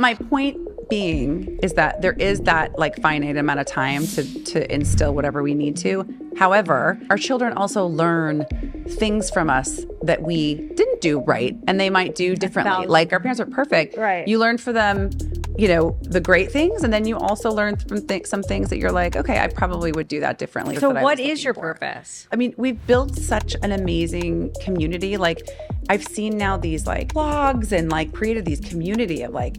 My point being is that there is that like finite amount of time to instill whatever we need to. However, our children also learn things from us that we didn't do right and they might do differently. Like our parents are perfect. Right. You learn from them, the great things, and then you also learn from some things that you're like, okay, I probably would do that differently. So what is your purpose? I mean, we've built such an amazing community. Like I've seen now these like blogs and like created these community of like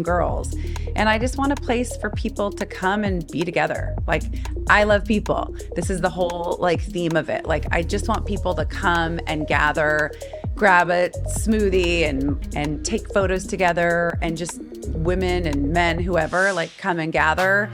girls. And I just want a place for people to come and be together. Like I love people. This is the whole like theme of it. Like I just want people to come and gather, grab a smoothie and take photos together, and just women and men, whoever, like come and gather.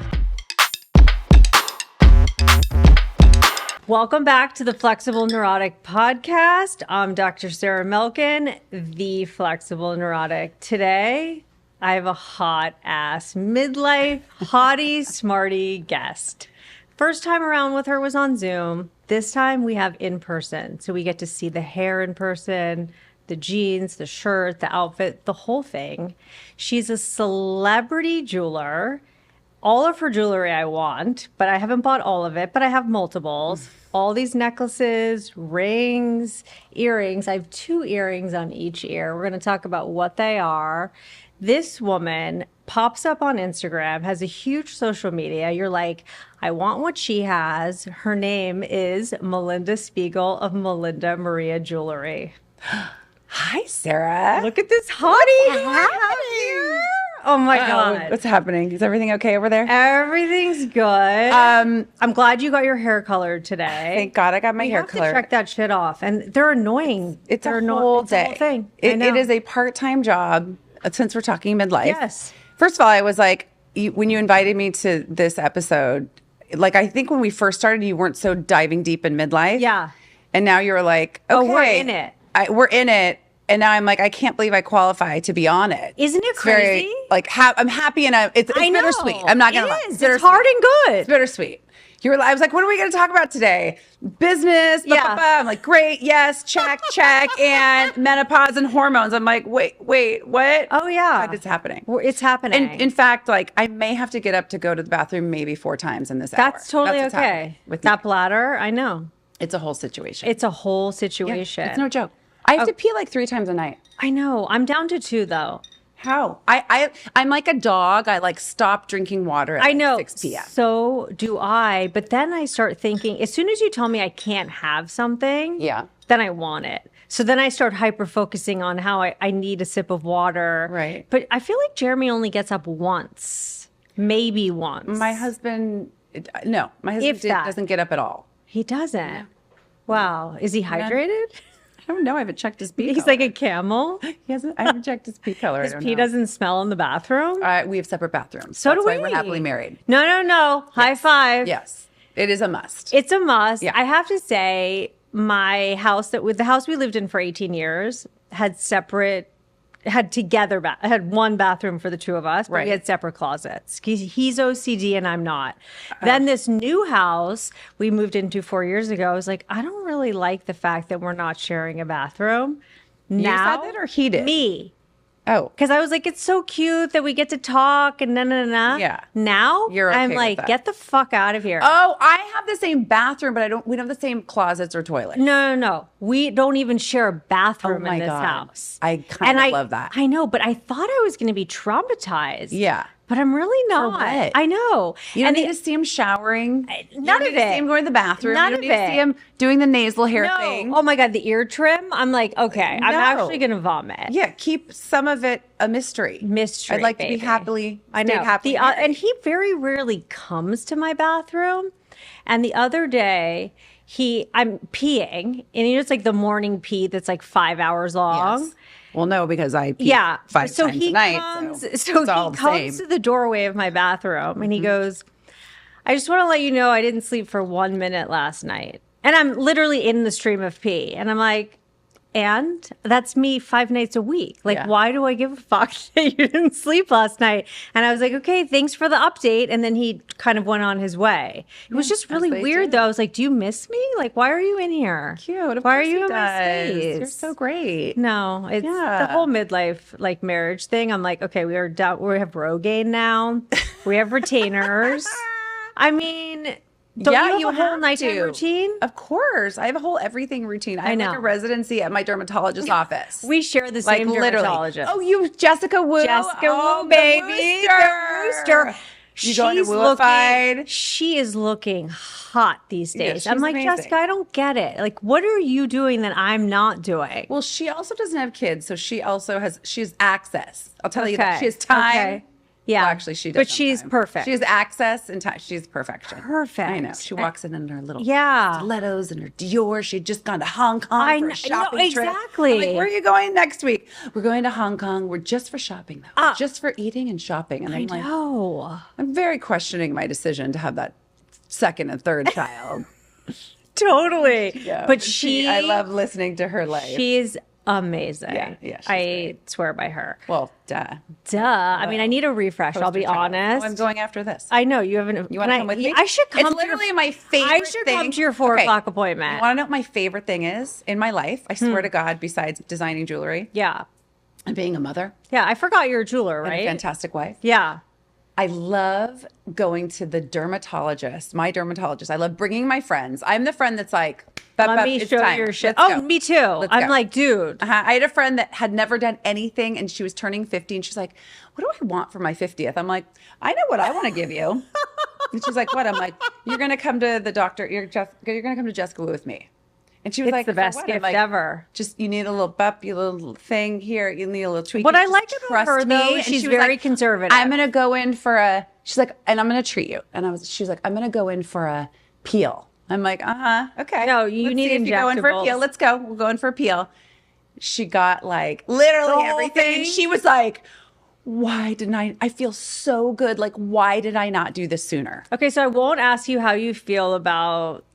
Welcome back to the Flexible Neurotic podcast. I'm Dr. Sarah Melkin, the Flexible Neurotic. Today, I have a hot ass midlife hottie smarty guest. First time around with her was on Zoom. This time we have in person. So we get to see the hair in person, the jeans, the shirt, the outfit, the whole thing. She's a celebrity jeweler. All of her jewelry I want, but I haven't bought all of it, but I have multiples. All these necklaces, rings, earrings. I have 2 earrings on each ear. We're going to talk about what they are. This woman pops up on Instagram, has a huge social media. You're like, I want what she has. Her name is Melinda Spiegel of Melinda Maria Jewelry. Hi, Sarah. Look at this hottie. Oh my God. What's happening? Is everything okay over there? Everything's good. I'm glad you got your hair colored today. Thank God I got my hair You have colored. to check that shit off. And they're annoying. It's a whole day. It's a whole thing. It is a part-time job, since we're talking midlife. Yes. First of all, I was like, when you invited me to this episode, like I think when we first started, you weren't so diving deep in midlife. Yeah. And now you're like, okay. Oh, we're in it. We're in it. And now I'm like, I can't believe I qualify to be on it. Isn't it It's very, crazy? like, I'm happy and it's bittersweet. I'm not going to lie. It's hard and good. It's bittersweet. I was like, what are we going to talk about today? Business. Blah, blah, blah. I'm like, great. Yes. Check. And menopause and hormones. I'm like, wait, what? Oh, yeah. What is happening? It's happening. And in fact, like I may have to get up to go to the bathroom maybe 4 times in this hour. That's totally what's okay. happening with that me. bladder, I know. It's a whole situation. It's a whole situation. Yeah, it's no joke. I have to pee like 3 times a night. I know. I'm down to 2 though. How? I'm like a dog. I like stop drinking water at I know. 6 p.m. So do I. But then I start thinking, as soon as you tell me I can't have something, then I want it. So then I start hyper-focusing on how I need a sip of water. Right. But I feel like Jeremy only gets up once, maybe once. My husband doesn't get up at all. He doesn't? Yeah. Wow. Is he hydrated? I don't know. I haven't checked his pee color. He's like a camel. I haven't checked his pee color. His pee doesn't smell in the bathroom? We have separate bathrooms. So That's do we. why we're happily married. No. Yes. High five. Yes. It is a must. It's a must. Yeah. I have to say, my house the house we lived in for 18 years had one bathroom for the 2 of us, but right. we had separate closets. He's OCD and I'm not. Then this new house we moved into 4 years ago, I was like, I don't really like the fact that we're not sharing a bathroom. You Now, said that or he did? Me. Oh. Because I was like, it's so cute that we get to talk and Yeah. Now You're okay I'm with like, that. get the fuck out of here. Oh, I have the same bathroom, but we don't have the same closets or toilets. No. We don't even share a bathroom Oh in this God. house. I kind of love that. I know, but I thought I was going to be traumatized. Yeah. But I'm really not. what? I know. You don't need to see him showering. None you don't of need to see it. him going to the bathroom. None you don't of need to it. see him doing the nasal hair No. thing. Oh my God, the ear trim. I'm like, okay, I'm No. actually going to vomit. Yeah, keep some of it a mystery. Mystery. I'd like baby. to be happily. I know. Happily And he very rarely comes to my bathroom. And the other day, I'm peeing, and it's like the morning pee that's like 5 hours long. Yes. Well, no, because I pee 5 times a night. So he comes to the doorway of my bathroom and he goes, I just want to let you know I didn't sleep for 1 minute last night. And I'm literally in the stream of pee. And I'm like, and that's me 5 nights a week. Like, Yeah. why do I give a fuck that you didn't sleep last night? And I was like, okay, thanks for the update. And then he kind of went on his way. It was just really they weird, do. though. I was like, do you miss me? Like, why are you in here? Cute. Of Why are course you he in my does. space? You're so great. No, it's the whole midlife like marriage thing. I'm like, okay, we are done. We have Rogaine now. We have retainers. I mean, don't you have a whole nighttime routine? Of course. I have a whole everything routine. I have know. like a residency at my dermatologist's office. We share the like same literally. dermatologist. Oh, you Jessica Wu. Jessica Oh, Wu, the baby. Wooster. The Wooster. You going to Wooified? She is looking hot these Yeah, days. she's I'm like, amazing. Jessica, I don't get it. Like, what are you doing that I'm not doing? Well, she also doesn't have kids, so she has access. I'll tell you that. She has time. Okay. Yeah. Well, actually, she does. But she's perfect. She has access and time. She's perfection. Perfect. I know. She walks in her little Yeah. stilettos and her Dior. She had just gone to Hong Kong I for know- a shopping no, trip. exactly. I'm like, where are you going next week? We're going to Hong Kong. We're just for shopping, though. Just for eating and shopping. And I'm like, No. I'm very questioning my decision to have that second and third child. Totally. Yeah. But she, I love listening to her life. she's amazing. Yeah, she's I great. swear by her. Well, duh. Duh. I mean, I need a refresh. I'll be Poster child. honest. Oh, I'm going after this. I know you haven't. You want to come with me? I should come. It's to literally your, my favorite I should thing. come to your 4 Okay. o'clock appointment. You want to know what my favorite thing is in my life? I swear to God, besides designing jewelry Yeah. and being a mother Yeah. I forgot you're a jeweler, and a right? fantastic wife, Yeah. I love going to the dermatologist, my dermatologist. I love bringing my friends. I'm the friend that's like, Let me it's show time. you your shit. Let's Oh, go. me too. Let's I'm go. like, dude. I had a friend that had never done anything and she was turning 50 and she's like, what do I want for my 50th? I'm like, I know what I want to give you. And she's like, what? I'm like, you're going to come to the doctor. You're going to come to Jessica Wu with me. And she was It's like, the "For best what?" I'm gift like, ever. Just, you need a little bump, you little thing here. You need a little tweak. What You I just like about trust her, me. though, And she's she was very like, conservative. I'm going to go in for she's like, and I'm going to treat you. And she's like, I'm going to go in for a peel. I'm like, okay. No, you Let's need see if you go in for a injectables. peel. Let's go. We'll go in for a peel. She got like literally whole everything. thing? And she was like, why didn't I feel so good. Like, why did I not do this sooner? Okay, so I won't ask you how you feel about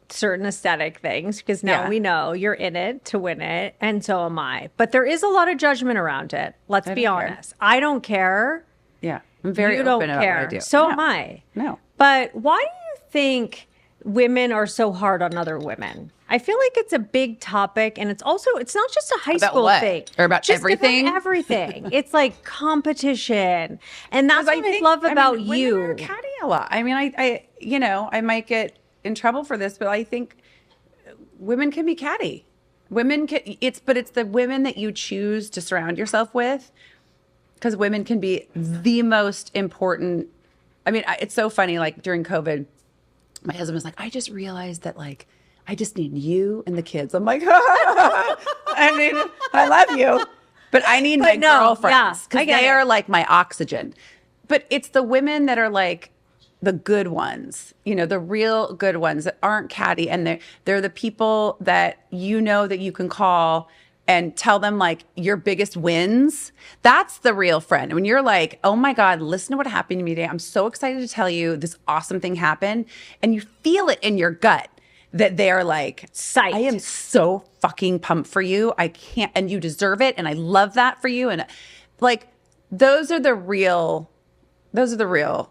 certain aesthetic things because now Yeah. we know you're in it to win it, and so am I. But there is a lot of judgment around it. Let's be don't care. honest. I don't care. Yeah. I'm very You open don't about care. what I do. So No. am I. No. But why do you think women are so hard on other women? I feel like it's a big topic, and it's not just a high About school what? thing. Or about Just everything? everything. It's like competition. And that's what I love about you. Women are catty a lot. I mean, I might get in trouble for this, but I think women can be catty. Women can, it's the women that you choose to surround yourself with, because women can be the most important. I mean, it's so funny. Like during COVID, my husband was like, I just realized that like, I just need you and the kids. I'm like, I mean, I love you, but I need my no, girlfriends yeah, I because get they it. are like my oxygen. But it's the women that are like the good ones, the real good ones that aren't catty, and they're the people that that you can call and tell them like your biggest wins. That's the real friend. When you're like, oh my God, listen to what happened to me today. I'm so excited to tell you this awesome thing happened. And you feel it in your gut that they're like, Psyched. I am so fucking pumped for you. I can't, and you deserve it. And I love that for you. And like, those are the real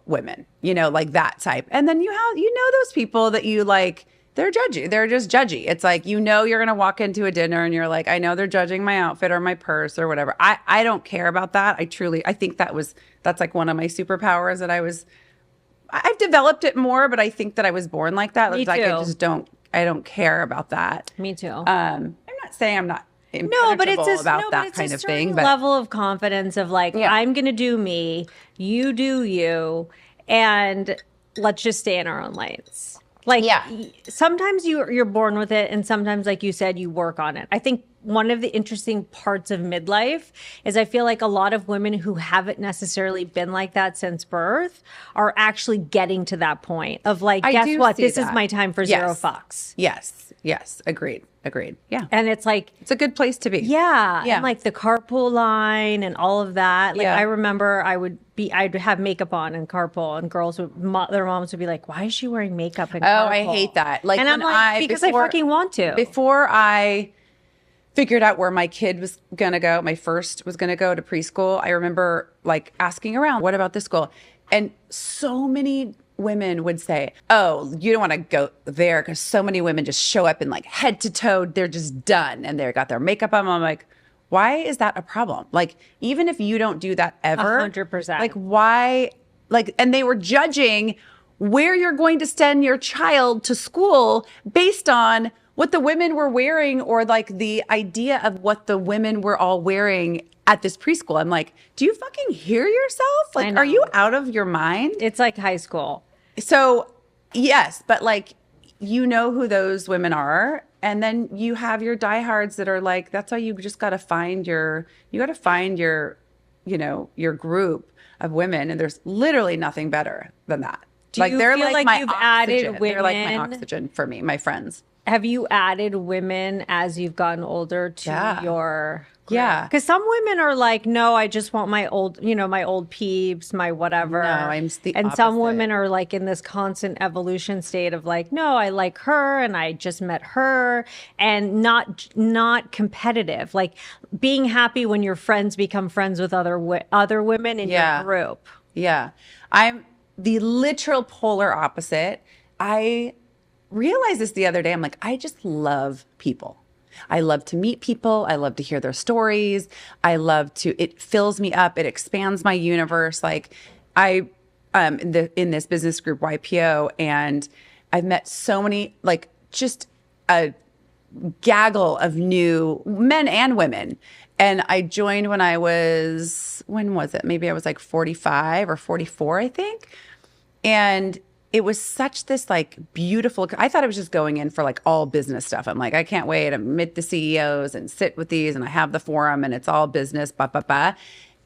women, like that type. And then you have, those people that you like, they're judgy. They're just judgy. It's like, you're going to walk into a dinner and you're like, I know they're judging my outfit or my purse or whatever. I don't care about that. I think that's like one of my superpowers that I've developed it more, but I think that I was born like that. Me It's like, too. I don't care about that. Me too. I'm not saying I'm not No, but it's about that kind a of thing. certain But level of confidence of like, Yeah. I'm gonna do me, you do you, and let's just stay in our own lanes. Like, Yeah. sometimes you're born with it, and sometimes, like you said, you work on it. I think one of the interesting parts of midlife is I feel like a lot of women who haven't necessarily been like that since birth are actually getting to that point of like, I guess do what? see This is that. my time for Yes. zero fucks. Yes. Agreed. Yeah. And it's like, It's a good place to be. yeah, Yeah. and like the carpool line and all of that. Like Yeah. I remember I'd have makeup on in carpool, and girls their moms would be like, "Why is she wearing makeup in Oh, carpool?" I hate that. Like, and I'm when like, because I fucking want to. Before I figured out where my kid was going to go. My first was going to go to preschool. I remember like asking around, what about this school? And so many women would say, oh, you don't want to go there because so many women just show up in like head to toe. They're just done and they got their makeup on. I'm like, why is that a problem? Like, even if you don't do that ever, 100%. like why, like, and they were judging where you're going to send your child to school based on what the women were wearing or like the idea of what the women were all wearing at this preschool. I'm like, do you fucking hear yourself? Like, are you out of your mind? It's like high school. So yes, but like, you know who those women are. And then you have your diehards that are like, that's how you just got to find your, you know, your group of women. And there's literally nothing better than that. Do you they're feel like my you've oxygen. added They're like my women? oxygen for me, my friends. Have you added women as you've gotten older to your group? Yeah. Because some women are like, no, I just want my old, you know, my old peeps, my whatever. No, I'm the And some opposite. women are like in this constant evolution state of like, no, I like her and I just met her, and not competitive. Like being happy when your friends become friends with other women in your group. Yeah. I'm the literal polar opposite. I realized this the other day. I'm like, I just love people. I love to meet people. I love to hear their stories. It fills me up. It expands my universe. Like in this business group, YPO, and I've met so many, like just a gaggle of new men and women. And I joined when was it? Maybe I was like 45 or 44, I think. And it was such this like beautiful, I thought I was just going in for like all business stuff. I'm like, I can't wait to meet the CEOs and sit with these, and I have the forum and it's all business,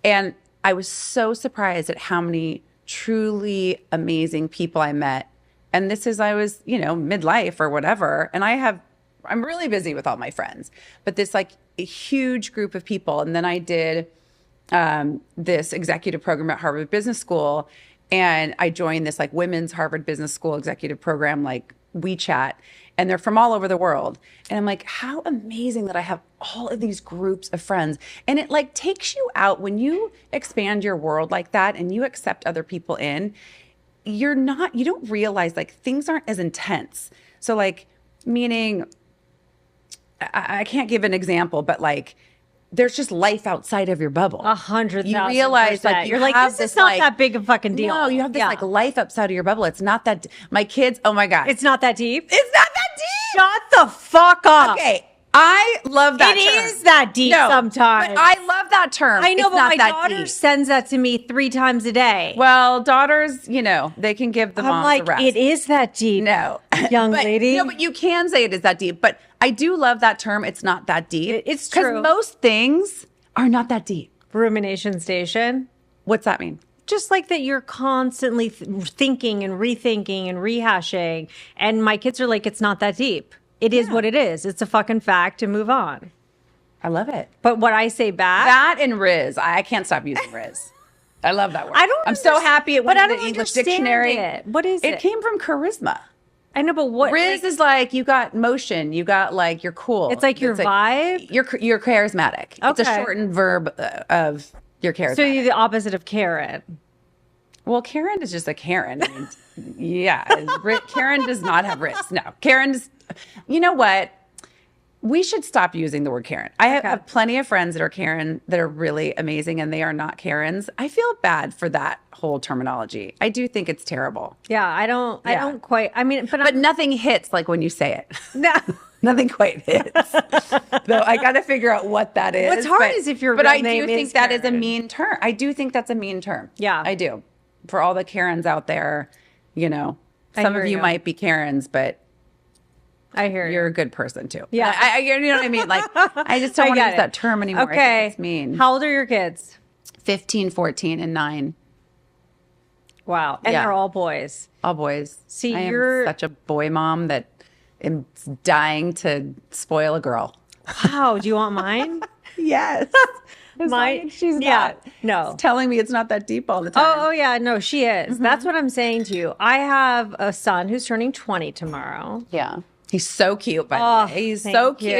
And I was so surprised at how many truly amazing people I met. And I was, you know, midlife or whatever. And I'm really busy with all my friends, but this like a huge group of people. And then I did this executive program at Harvard Business School. And I joined this like women's Harvard Business School executive program, like WeChat, and they're from all over the world. And I'm like, how amazing that I have all of these groups of friends. And it like takes you out when you expand your world like that and you accept other people in, you don't realize like things aren't as intense. So like, meaning, I can't give an example, but like, there's just life outside of your bubble. 100,000%. You realize like you're like, this is not that big a fucking deal. No, you have this like life outside of your bubble. It's not that. My kids, oh my God. It's not that deep. It's not that deep. Shut the fuck up. Okay. I love that term. It is that deep sometimes. But I love that term. I know, it's but not my that daughter deep. sends that to me 3 times a day. Well, daughters, you know, they can give the moms like, a rest. it is that deep. No. Young lady. No, but you can say it is that deep. But I do love that term. It's not that deep. It's true. Because most things are not that deep. Rumination station. What's that mean? Just like that you're constantly thinking and rethinking and rehashing. And my kids are like, it's not that deep. It is what it is. It's a fucking fact, and move on. I love it. But what I say back. That and Riz. I can't stop using Riz. I love that word. I'm so happy it went in the English dictionary. What is it? It came from charisma. I know, but what? Riz is like, you got motion. You got like, you're cool. It's like your vibe. You're charismatic. Okay. It's a shortened verb of you're charismatic. So you're the opposite of Karen. Well, Karen is just a Karen. I mean, yeah. Karen does not have Riz. No. Karen is, you know what? We should stop using the word Karen. I have plenty of friends that are Karen that are really amazing, and they are not Karens. I feel bad for that whole terminology. I do think it's terrible. Yeah, I don't quite. I mean, but nothing hits like when you say it. No. Nothing quite hits. Though I got to figure out what that is. What's hard is if your But real I name do think is that is a Karen. mean term. I do think that's a mean term. Yeah. I do. For all the Karens out there, you know, some of you might be Karens, but I hear you're a good person too. Yeah. You know what I mean? Like, I just don't want to use that term anymore. Okay. I think it's mean. How old are your kids? 15, 14, and 9. Wow. And they're all boys. All boys. See, I you're am such a boy mom that am dying to spoil a girl. Wow. Do you want mine? Yes. She's not. No. She's telling me it's not that deep all the time. Oh yeah. No, she is. That's what I'm saying to you. I have a son who's turning 20 tomorrow. Yeah. He's so cute, by the way. He's so cute.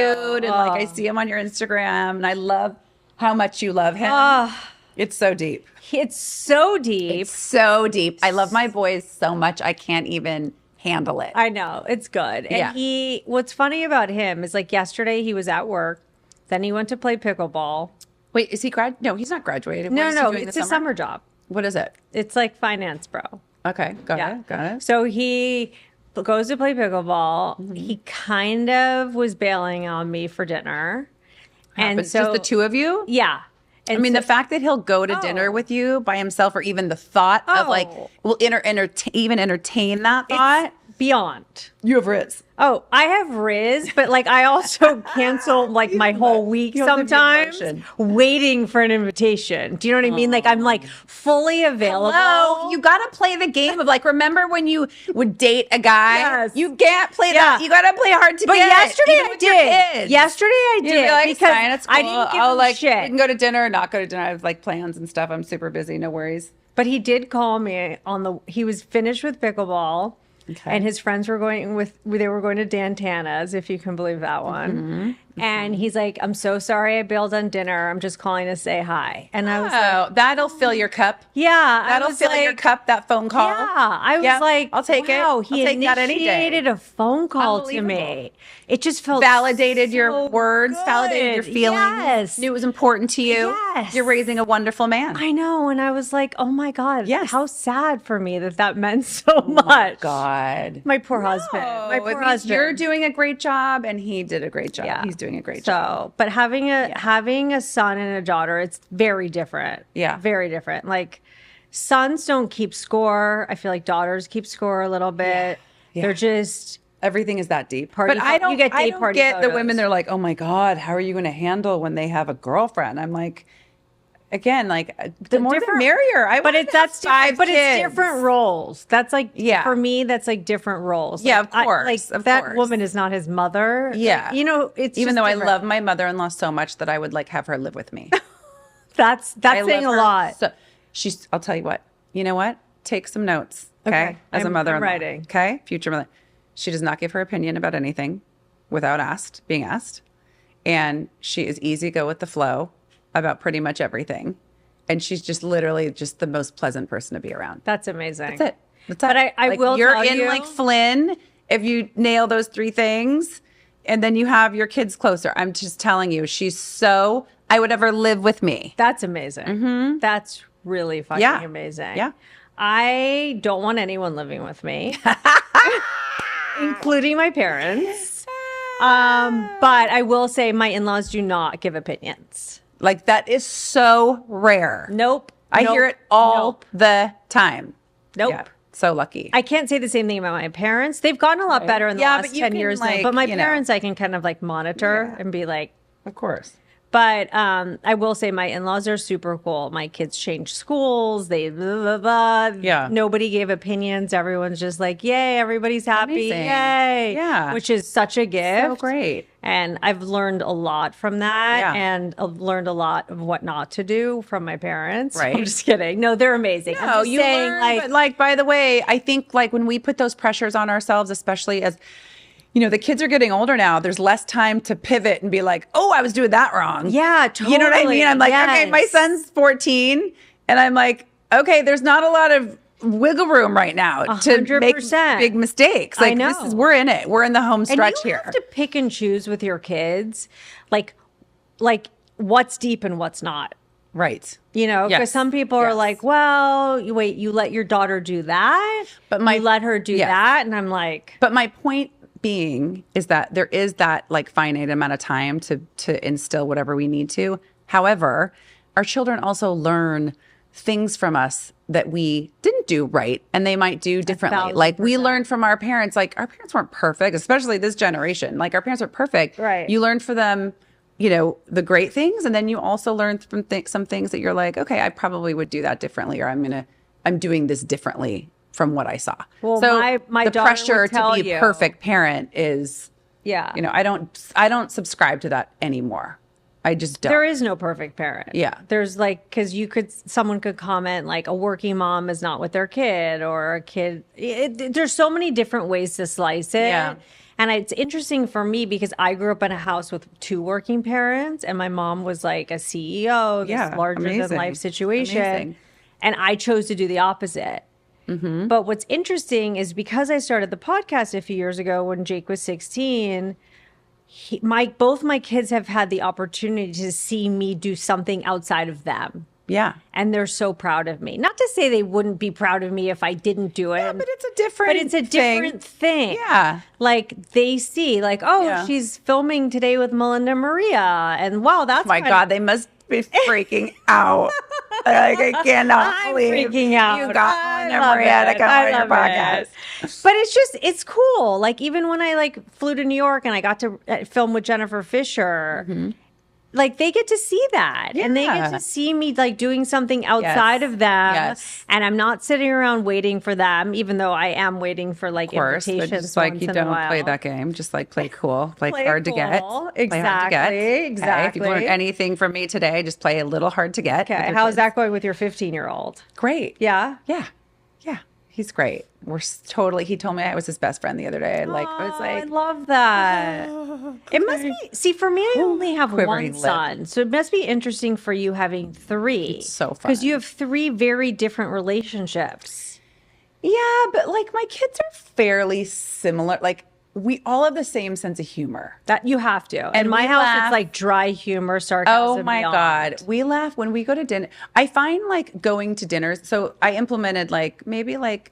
And like, I see him on your Instagram, and I love how much you love him. It's so deep. It's so deep. It's so deep. I love my boys so much. I can't even handle it. I know. It's good. And Yeah. what's funny about him is like yesterday he was at work. Then he went to play pickleball. Wait, is he No, he's not graduated. No, What is he no, doing it's this a summer job. What is it? It's like finance, bro. Okay, got it. So he goes to play pickleball. He kind of was bailing on me for dinner. And But so just the two of you? Yeah. And I mean, so- the fact that he'll go to dinner with you by himself, or even the thought of like, will even entertain that thought. beyond. You have Riz. Oh, I have Riz, but like I also cancel like my whole week You also have sometimes emotion. waiting for an invitation. Do you know what I mean? Like I'm like fully available. Hello, you gotta play the game of like, remember when you would date a guy? Yes. You can't play that. You gotta play hard to But get. yesterday even I with your did. kids. Yesterday I You'd did be like, because fine, it's cool. I didn't give I'll him like, shit. we can go to dinner or not go to dinner. I have like plans and stuff. I'm super busy. No worries. But he did call me he was finished with pickleball. Okay. And his friends were they were going to Dan Tana's, if you can believe that one. And he's like, I'm so sorry I bailed on dinner. I'm just calling to say hi. And I was like, that'll fill your cup. yeah. That'll fill your cup, that phone call. Yeah. I was Yeah, like, I'll take it. wow, I'll he take that any day. initiated a phone call to me. Unbelievable. It just felt Validated your so words, validated your good. feelings. Yes. Knew it was important to you. Yes. You're raising a wonderful man. I know. And I was like, oh my God. Yes. How sad for me that meant so much. God. My poor husband. My It poor means husband. You're doing a great job, and he did a great job. Yeah. He's doing a great job. So, but having a son and a daughter, it's very different. Yeah. Very different. Like sons don't keep score. I feel like daughters keep score a little bit. Yeah. They're just Everything is that deep. Party but I pho- don't, you get I day don't party get the photos. women. They're like, oh my God, how are you going to handle when they have a girlfriend? I'm like, again, like the more the different- merrier. But it's that's five but kids. it's different roles. That's like Yeah. for me. That's like different roles. Yeah, Like, of course, like of that course. woman is not his mother. Yeah. Like, you know, it's Even just though I different. love my mother-in-law so much that I would like have her live with me. that's I saying love a her lot. So I'll tell you what. You know what? Take some notes. Okay. Okay. As a I'm mother-in-law. writing. Okay. Future mother. She does not give her opinion about anything without being asked. And she is easy go with the flow about pretty much everything. And she's just literally just the most pleasant person to be around. That's amazing. That's it. That's But it. I will You're tell in you- like Flynn if you nail those three things, and then you have your kids closer. I'm just telling you, I would ever live with me. That's amazing. That's really fucking Yeah. amazing. Yeah. I don't want anyone living with me, including my parents. But I will say my in-laws do not give opinions. Like that is so rare. Nope. I Nope. hear it all Nope. the time. Nope. Yeah, so lucky. I can't say the same thing about my parents. They've gotten a lot better in the Yeah, last but you 10 can, years like, now. But my you know. parents, I can kind of like monitor and be like, Of course. but I will say my in-laws are super cool. My kids changed schools. They blah, blah, blah. Yeah. Nobody gave opinions. Everyone's just like, yay, everybody's happy. Amazing. Yay. Yeah. Which is such a gift. So great. And I've learned a lot from that. Yeah. And I've learned a lot of what not to do from my parents. Right. I'm just kidding. No, they're amazing. I'm No, just you saying, learn, but like, by the way, I think like when we put those pressures on ourselves, especially as, you know, the kids are getting older now, there's less time to pivot and be like, oh, I was doing that wrong. yeah, totally. You know what I mean? I'm like, okay, my Yes. son's 14. And I'm like, okay, there's not a lot of wiggle room right now to make 100%. big mistakes. I Like know. we're in it. We're in the home And stretch you here. have to pick and choose with your kids, like what's deep and what's not. Right. You know, because Yes. some people are Yes. like, well, wait, you let your daughter do that, But you let her do Yes. that, and I'm like, But my point being is that there is that like finite amount of time to instill whatever we need to. However, our children also learn things from us that we didn't do right and they might do differently. Like we 1,000%. learned from our parents, like our parents weren't perfect, especially this generation. Like our parents weren't perfect. Right. You learn from them, you know, the great things. And then you also learn from some things that you're like, okay, I probably would do that differently, or I'm doing this differently from what I saw. Well, so my the daughter pressure would tell to be a you. perfect parent is, yeah, you know, I don't subscribe to that anymore. I just don't. there is no perfect parent. Yeah. There's like, because someone could comment like a working mom is not with their kid, or a kid. There's so many different ways to slice it. Yeah. And it's interesting for me because I grew up in a house with two working parents, and my mom was like a CEO, this larger than life situation. Amazing. And I chose to do the opposite. But what's interesting is because I started the podcast a few years ago when Jake was 16, both my kids have had the opportunity to see me do something outside of them. Yeah. And they're so proud of me. Not to say they wouldn't be proud of me if I didn't do it. Yeah, but it's a different thing. Yeah. Like they see, like, oh, she's filming today with Melinda Maria. And wow, that's my God, they must be freaking out. Like, I cannot believe freaking out. You got Melinda Maria to come on your podcast. But it's cool. Like even when I like flew to New York and I got to film with Jennifer Fisher, like they get to see that and they get to see me like doing something outside of them. And I'm not sitting around waiting for them, even though I am waiting for like invitations. But just like you don't play that game, just like play cool, play hard to get. Exactly. Okay, if you learned anything from me today, just play a little hard to get. Okay. How's that going with your 15-year-old? Great. Yeah. Yeah. He's great. He told me I was his best friend the other day. I love that. It must be, see, for me, I only have one son. So it must be interesting for you having three. It's so fun. Because you have three very different relationships. Yeah, but like my kids are fairly similar. Like we all have the same sense of humor. That you have to. And in my house, it's like dry humor, sarcasm. Oh my God. We laugh when we go to dinner. I find like going to dinners. So I implemented like maybe like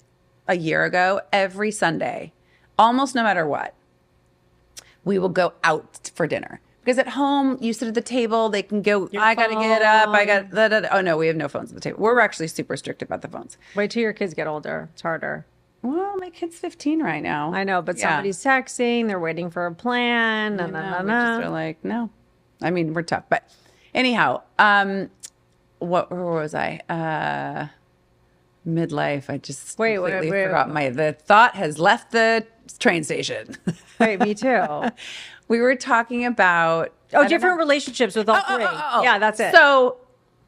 a year ago, every Sunday, almost no matter what, we will go out for dinner. Because at home, you sit at the table, they can go, I got to get up, oh no, we have no phones at the table. We're actually super strict about the phones. Wait till your kids get older. It's harder. Well, my kid's 15 right now. I know, but somebody's texting, they're waiting for a plan. We just are like, no. I mean, we're tough. But anyhow, where was I? Midlife. I just completely forgot the thought has left the train station. Wait, me too. We were talking about different relationships with all three. Yeah, that's it. So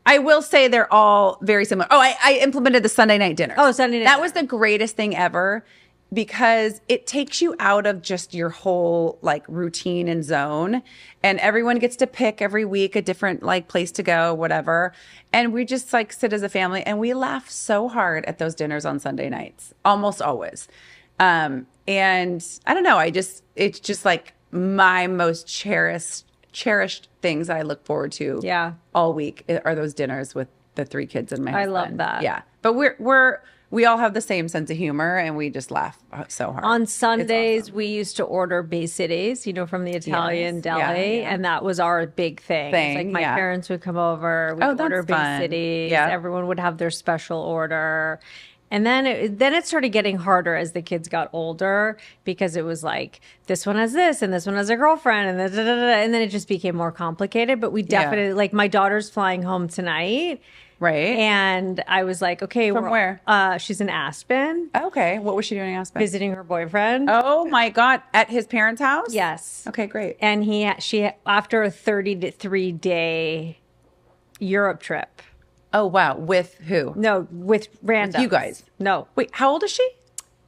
I will say they're all very similar. Oh, I implemented the Sunday night dinner. Oh, Sunday night. That was the greatest thing ever because it takes you out of just your whole like routine and zone. And everyone gets to pick every week a different like place to go, whatever. And we just like sit as a family and we laugh so hard at those dinners on Sunday nights, almost always. And I don't know, it's just like my most cherished things that I look forward to all week are those dinners with the three kids and my husband. I love that. Yeah. But we all have the same sense of humor and we just laugh so hard. On Sundays, we used to order basides, from the Italian deli. And that was our big thing. Like my parents would come over, we'd order basides. Everyone would have their special order. And then it started getting harder as the kids got older because it was like, this one has this and this one has a girlfriend and and then it just became more complicated. But we definitely, like my daughter's flying home tonight. Right. And I was like, okay. From where? She's in Aspen. Okay. What was she doing in Aspen? Visiting her boyfriend. Oh my God. At his parents' house? Yes. Okay, great. And she after a 33-day Europe trip. Oh, wow. With who? No, with randoms. With you guys? No. Wait, how old is she?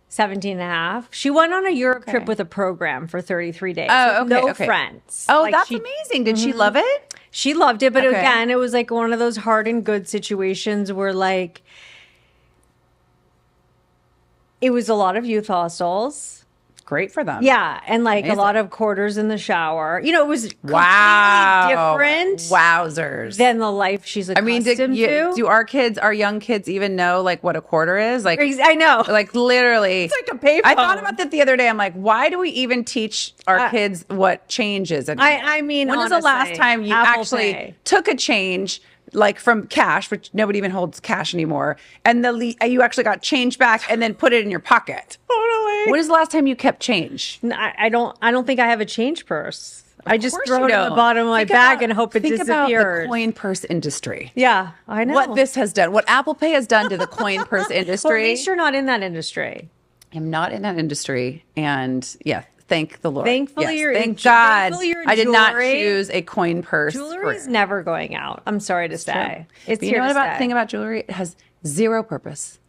17 and a half. She went on a Europe trip with a program for 33 days. Oh, okay. No friends. Oh, like that's amazing. Did she love it? She loved it. But again, it was like one of those hard and good situations where like, it was a lot of youth hostels. Great for them. Yeah. And like a lot of quarters in the shower. It was completely different. Wowzers. Than the life she's accustomed to. Do our young kids even know like what a quarter is? Like I know. Like literally. It's like a payphone. I thought about that the other day. I'm like, why do we even teach our kids what change is? I mean, when was the last time you actually took a change like from cash, which nobody even holds cash anymore, and you actually got change back and then put it in your pocket? Totally. When is the last time you kept change? I don't think I have a change purse. I just throw it in the bottom of my bag and hope it disappears. Think about the coin purse industry. Yeah, I know. What this has done, what Apple Pay has done to the coin purse industry. Well, at least you're not in that industry. I'm not in that industry. And thank the Lord. Thankfully, thank God. I did not choose a coin purse. Jewelry's never going out. I'm sorry to say. It's here to stay. Thing about jewelry, it has zero purpose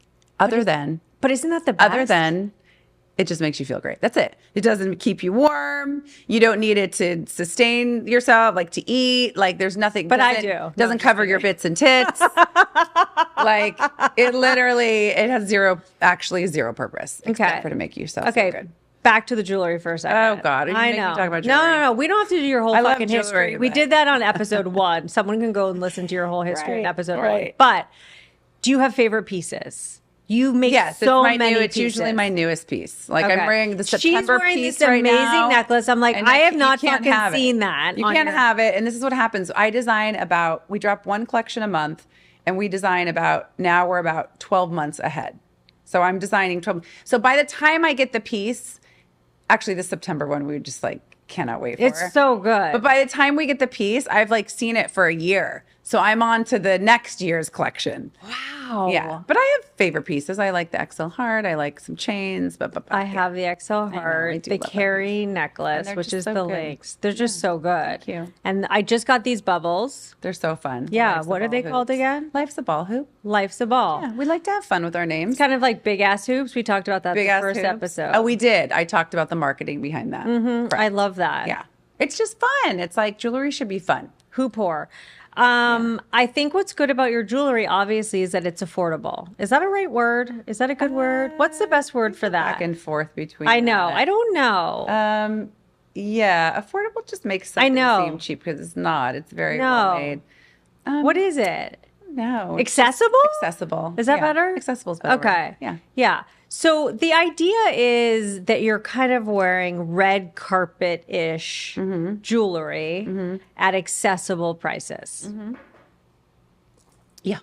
other than. But isn't that the best? Other than It just makes you feel great. That's it. It doesn't keep you warm. You don't need it to sustain yourself, like to eat. Like there's nothing. But I do. No, Doesn't cover your bits and tits. Like it has actually zero purpose except for to make yourself feel good. Back to the jewelry for a second. Oh God, I know. Talk about jewelry. No. We don't have to do your whole fucking history. We but... did that on episode 1. Someone can go and listen to your whole history in episode 1. But do you have favorite pieces? You make so many pieces. It's usually my newest piece. Like I'm wearing the September She's wearing piece this right now. amazing necklace. I'm like, I have not fucking seen that. You can't have it. And this is what happens. We drop one collection a month and we design now we're about 12 months ahead. So I'm designing 12. So by the time I get the piece, actually the September one, we just like cannot wait for. It's so good. But by the time we get the piece, I've like seen it for a year. So I'm on to the next year's collection. Wow. Yeah. But I have favorite pieces. I like the XL heart. I like some chains. I have the XL heart, the Carrie necklace, which is the links. They're just so good. Thank you. And I just got these bubbles. They're so fun. Yeah. What are they called again? Life's a ball hoop. Life's a ball. Yeah. We like to have fun with our names. It's kind of like big ass hoops. We talked about that in the first episode. Oh, we did. I talked about the marketing behind that. Mm-hmm. I love that. Yeah. It's just fun. It's like jewelry should be fun. Hoop whore. I think what's good about your jewelry, obviously, is that it's affordable. Is that a right word? Is that a good word? What's the best word for that? Back and forth between. I know. I don't know. Yeah, affordable just makes something seem cheap because it's not. It's very well made. What is it? No. Accessible? Accessible. Is that better? Accessible is better. Okay. Yeah. Yeah. So the idea is that you're kind of wearing red carpet-ish jewelry at accessible prices. Yeah.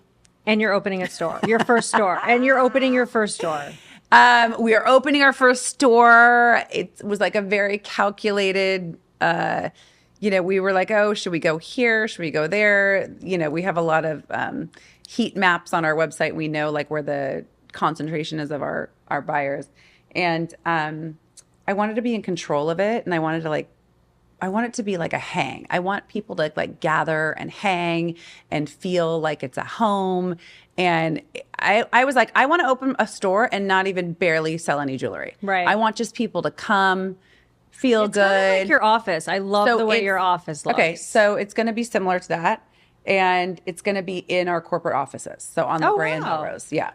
And you're opening a store, your first store. And you're opening your first store. We are opening our first store. It was like a very calculated, we were like, oh, should we go here? Should we go there? We have a lot of heat maps on our website. We know like where the concentration is of our buyers. And I wanted to be in control of it. And I want it to be like a hang. I want people to like gather and hang and feel like it's a home. And I was like, I want to open a store and not even barely sell any jewelry. Right. I want just people to come, feel it's good. Kind of like your office. I love the way your office looks. Okay, so it's going to be similar to that. And it's going to be in our corporate offices. So on the Grand Melrose. Yeah.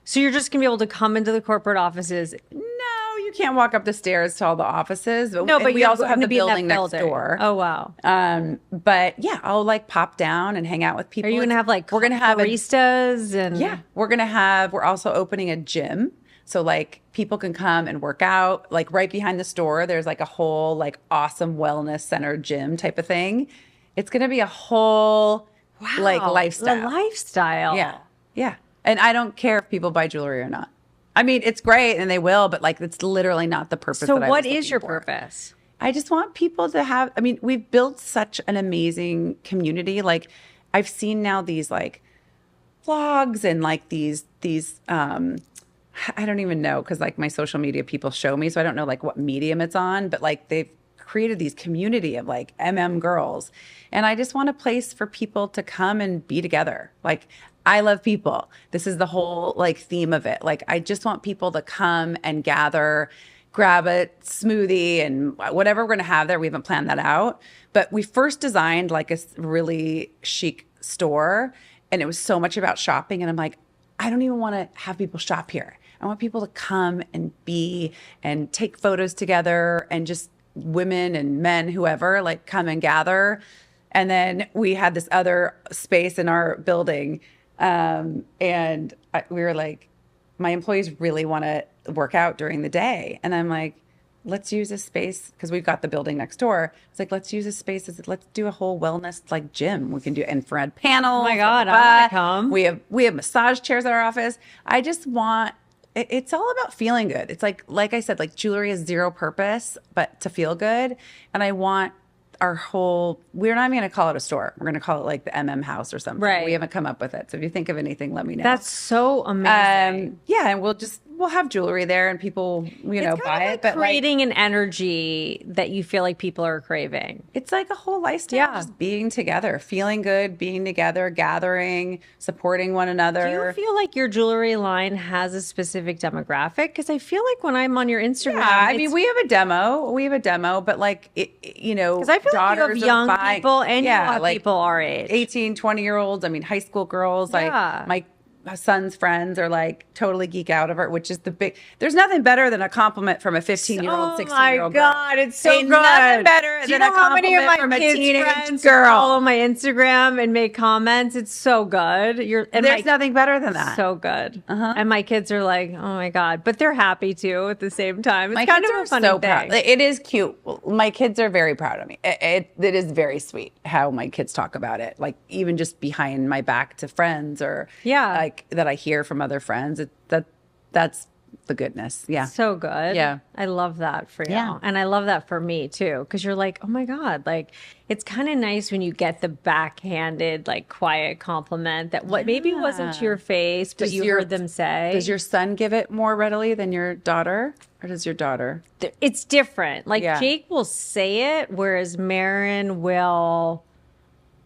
So you're just going to be able to come into the corporate offices. No, you can't walk up the stairs to all the offices. No, but we also have the building next door. Oh, wow. But yeah, I'll like pop down and hang out with people. Are you going to have like baristas and yeah, we're also opening a gym. So like people can come and work out. Like right behind the store, there's like a whole like awesome wellness center gym type of thing. It's going to be a whole like lifestyle. The lifestyle. Yeah. Yeah. And I don't care if people buy jewelry or not. I mean, it's great and they will, but like it's literally not the purpose. So what is your purpose? I just want people to have, we've built such an amazing community. Like I've seen now these like vlogs and like these I don't even know because like my social media people show me. So I don't know like what medium it's on, but like they've created these community of like girls. And I just want a place for people to come and be together. Like I love people. This is the whole like theme of it. Like I just want people to come and gather, grab a smoothie and whatever we're going to have there. We haven't planned that out, but we first designed like a really chic store and it was so much about shopping. And I'm like, I don't even want to have people shop here. I want people to come and be and take photos together and just women and men, whoever, like come and gather. And then we had this other space in our building. We were like, my employees really want to work out during the day. And I'm like, let's use this space because we've got the building next door. It's like, let's use this space. Let's do a whole wellness like gym. We can do infrared panels. Oh my God, I want to come. We have massage chairs at our office. I just want, it's all about feeling good. It's like I said, like jewelry has zero purpose, but to feel good. And I want we're not even going to call it a store. We're going to call it like the house or something. Right. We haven't come up with it. So if you think of anything, let me know. That's so amazing. Yeah. And we'll just we'll have jewelry there and people, buy it. But creating an energy that you feel like people are craving. It's like a whole lifestyle, just being together, feeling good, being together, gathering, supporting one another. Do you feel like your jewelry line has a specific demographic? Because I feel like when I'm on your Instagram, we have a demo, but like, because I feel like you have young people and you have people our age. 18, 20-year-olds. I mean, high school girls, my son's friends are like totally geek out of it, which is there's nothing better than a compliment from a 15-year-old, 16-year-old girl. Oh my God, it's so good. Nothing better than a compliment from a teenage girl. Follow my Instagram and make comments. It's so good. There's nothing better than that. So good. And my kids are like, oh my God, but they're happy too at the same time. It's my kind kids of a are funny so thing. proud. It is cute. My kids are very proud of me. It is very sweet how my kids talk about it. Like even just behind my back to friends or like that I hear from other friends. That's the goodness. Yeah. So good. Yeah. I love that for you. Yeah. And I love that for me too. Cause you're like, oh my God, like it's kind of nice when you get the backhanded, like quiet compliment that maybe wasn't to your face, but you heard them say. Does your son give it more readily than your daughter? Or does your daughter? It's different. Like Jake will say it, whereas Marin will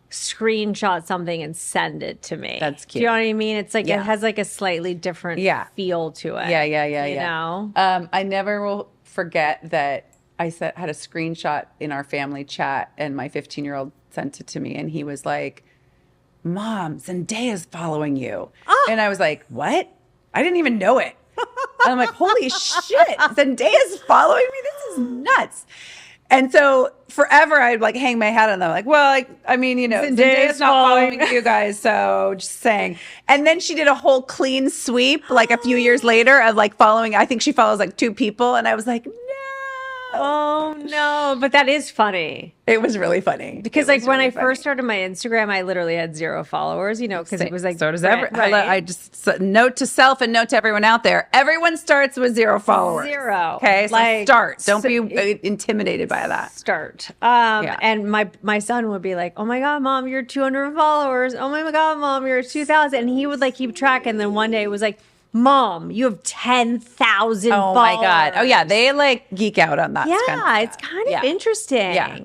screenshot something and send it to me. That's cute. Do you know what I mean? It's like it has like a slightly different feel to it. Yeah. You know? I never will forget that I had a screenshot in our family chat and my 15-year-old sent it to me and he was like, Mom, Zendaya's following you. And I was like, what? I didn't even know it. And I'm like, holy shit, Zendaya's following me? This is nuts. And so forever I'd like hang my hat on them. Like, well, like, I mean, Zendaya's not following you guys. So just saying. And then she did a whole clean sweep like a few years later of like following. I think she follows like 2 people. And I was like, no. Oh no. But that is funny. It was really funny. Because like when I first started my Instagram, I literally had 0 followers, because it was like. So does I just note to self and note to everyone out there. Everyone starts with 0 followers. 0. Okay. So start. Don't be intimidated by that. Start. And my son would be like, oh my God, Mom, you're 200 followers. Oh my God, Mom, you're 2,000. And he would like keep track. And then one day it was like, Mom, you have 10,000 followers. Oh my God. Oh yeah. They like geek out on that. Yeah. Kind of stuff. It's kind of interesting. Yeah.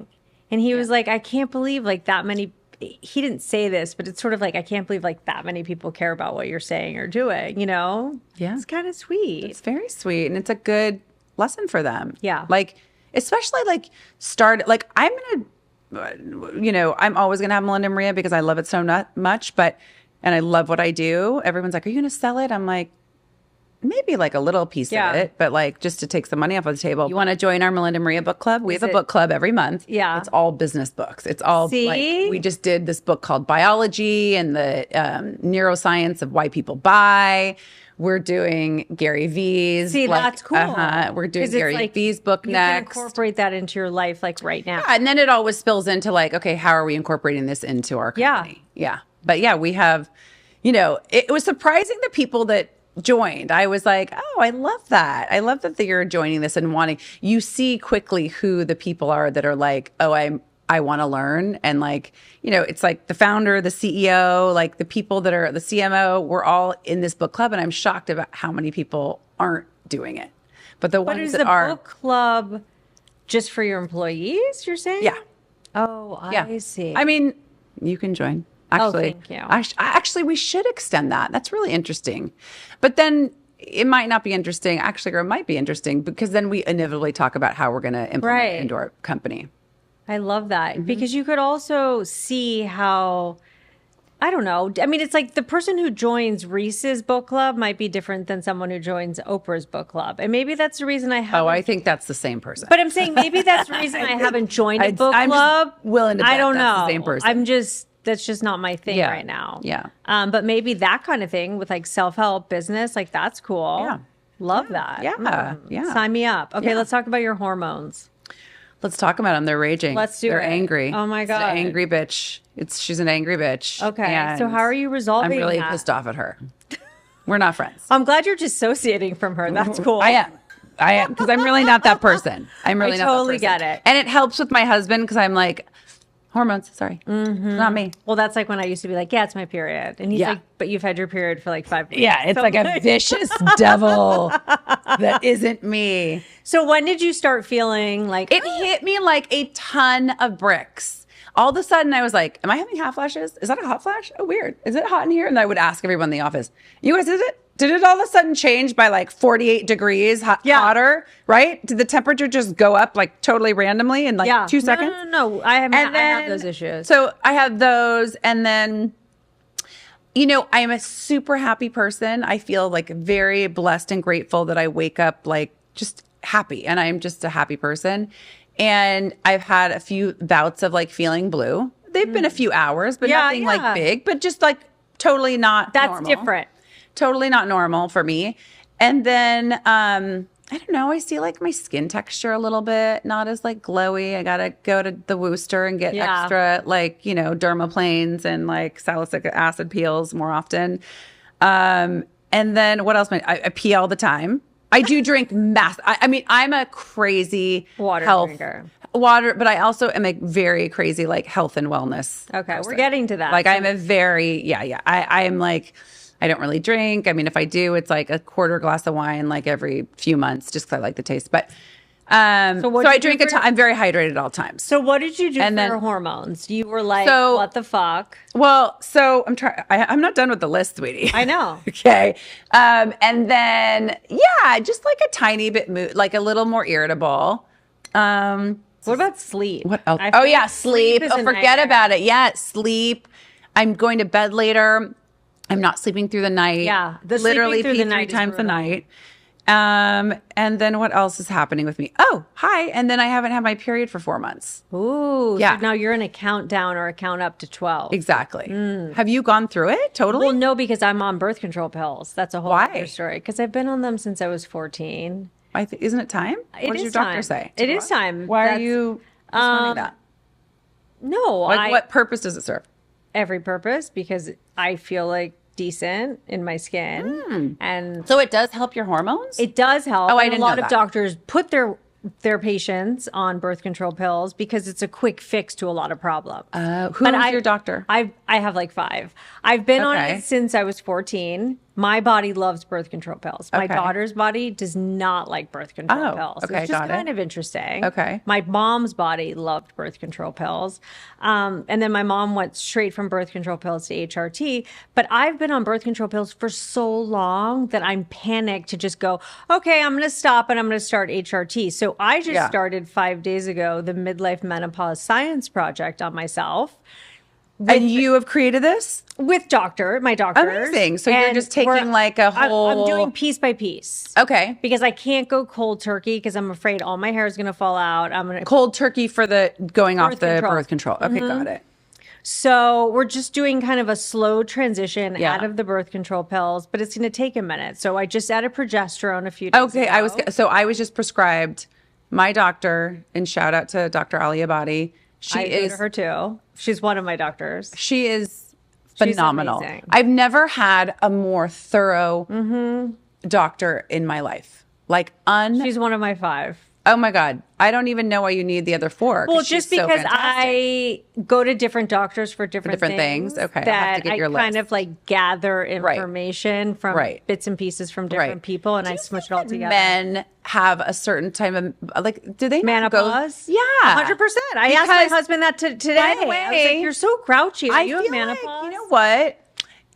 And he was like, I can't believe like that many. He didn't say this, but it's sort of like, I can't believe like that many people care about what you're saying or doing, Yeah. It's kind of sweet. It's very sweet. And it's a good lesson for them. Yeah. Like, especially like I'm always going to have Melinda and Maria because I love it so much, and I love what I do. Everyone's like, are you going to sell it? I'm like, maybe like a little piece of it, but like just to take some money off of the table. You want to join our Melinda and Maria book club? We have a book club every month. Yeah. It's all business books. It's all like, we just did this book called Biology and the neuroscience of why people buy. We're doing Gary V's. See, that's cool. We're doing Gary V's book next. You can incorporate that into your life like right now. Yeah, and then it always spills into like, okay, how are we incorporating this into our company? Yeah. But yeah, we have, it was surprising the people that joined. I was like, oh, I love that. I love that you're joining this and wanting, you see quickly who the people are that are like, oh, I want to learn. And like, it's like the founder, the CEO, like the people that are the CMO, we're all in this book club. And I'm shocked about how many people aren't doing it. But the ones that are. Is the book club just for your employees, you're saying? Yeah. Oh, I see. I mean, you can join. Actually, thank you. Actually, we should extend that. That's really interesting. But then it might not be interesting, actually, or it might be interesting because then we inevitably talk about how we're going to implement it into our company. I love that because you could also see how, I don't know. I mean, it's like the person who joins Reese's book club might be different than someone who joins Oprah's book club. And maybe that's the reason I haven't. Oh, I think that's the same person. But I'm saying maybe that's the reason I haven't joined a book I'm club. Just willing to bet I don't that's know. The same person. That's just not my thing right now. Yeah. But maybe that kind of thing with like self-help business, like that's cool. Yeah. Love that. Yeah. Yeah. Sign me up. Okay, let's talk about your hormones. Let's talk about them. They're raging. Let's do it. They're angry. Oh my God. She's an angry bitch. She's an angry bitch. Okay. So how are you resolving I'm really that? pissed off at her. We're not friends. I'm glad you're dissociating from her. That's cool. I am because I'm really not that person. I'm really not that person. Totally get it. And it helps with my husband because I'm like, Hormones. Sorry. It's not me. Well, that's like when I used to be like, yeah, it's my period. And he's like, but you've had your period for like 5 days. Yeah, it's like a vicious devil that isn't me. So when did you start feeling like It hit me like a ton of bricks. All of a sudden, I was like, am I having hot flashes? Is that a hot flash? Oh, weird. Is it hot in here? And I would ask everyone in the office, you guys, did it all of a sudden change by like 48 degrees hotter, right? Did the temperature just go up like totally randomly in like 2 seconds? No. I have those issues. So I have those. And then, you know, I'm a super happy person. I feel like very blessed and grateful that I wake up like just happy. And I'm just a happy person. And I've had a few bouts of like feeling blue. They've been a few hours, but nothing like big, but just like totally not normal. That's different. Totally not normal for me. And then, I don't know, I see like my skin texture a little bit, not as like glowy. I got to go to the Worcester and get extra like, you know, dermaplanes and like salicylic acid peels more often. And then what else? I pee all the time. I do drink I mean, I'm a crazy water drinker. But I also am a very crazy like health and wellness. Okay, person. we're getting to that. Like I'm a very, I am like, I don't really drink. I mean, if I do, it's like a quarter glass of wine like every few months just because I like the taste. But so I drink a ton. I'm very hydrated at all times. So what did you do for your hormones? You were like, what the fuck? Well, so I'm not done with the list, sweetie. I know. Okay. And then, just like a tiny bit, like a little more irritable. What about sleep? What else? Sleep. Oh, forget about it. Yeah, sleep. I'm going to bed later. I'm not sleeping through the night. Yeah. Literally pee 3 times a night. And then what else is happening with me? Oh, hi. And then I haven't had my period for 4 months. Ooh. Yeah. So now you're in a countdown or a count up to 12. Exactly. Have you gone through it? Totally? Well, no, because I'm on birth control pills. That's a whole other story. Because I've been on them since I was 14. Isn't it time? What does your doctor say? It is time. Why are you responding that? No. What purpose does it serve? Every purpose, because I feel like decent in my skin. And so it does help your hormones? It does help. Oh, I didn't know that. A lot of doctors put their patients on birth control pills because it's a quick fix to a lot of problems. Who's your doctor? I have like 5. I've been on it since I was 14. My body loves birth control pills. My daughter's body does not like birth control pills. Okay, it's just kind of interesting. Okay. My mom's body loved birth control pills. And then my mom went straight from birth control pills to HRT. But I've been on birth control pills for so long that I'm panicked to just go, okay, I'm going to stop and I'm going to start HRT. So I just started 5 days ago the Midlife Menopause Science Project on myself. And you have created this? With my doctors. Amazing. So you're just taking like a whole... I'm doing piece by piece. Okay. Because I can't go cold turkey because I'm afraid all my hair is going to fall out. I'm going to... Cold turkey for the going off the birth control. Okay, got it. So we're just doing kind of a slow transition out of the birth control pills, but it's going to take a minute. So I just added progesterone a few days ago. I was just prescribed, my doctor, and shout out to Dr. Ali Abadi. I go to her too. She's one of my doctors. She is phenomenal. I've never had a more thorough doctor in my life. She's one of my 5. Oh my God. I don't even know why you need the other 4. Well, just because I go to different doctors for different things. Okay. That I have to get your list. kind of like gather information from bits and pieces from different people and I smush it all together. Men have a certain time of do they menopause? Yeah. 100%. I asked my husband that today. By the way, I was like, you're so grouchy. Are you have menopause? Like, you know what?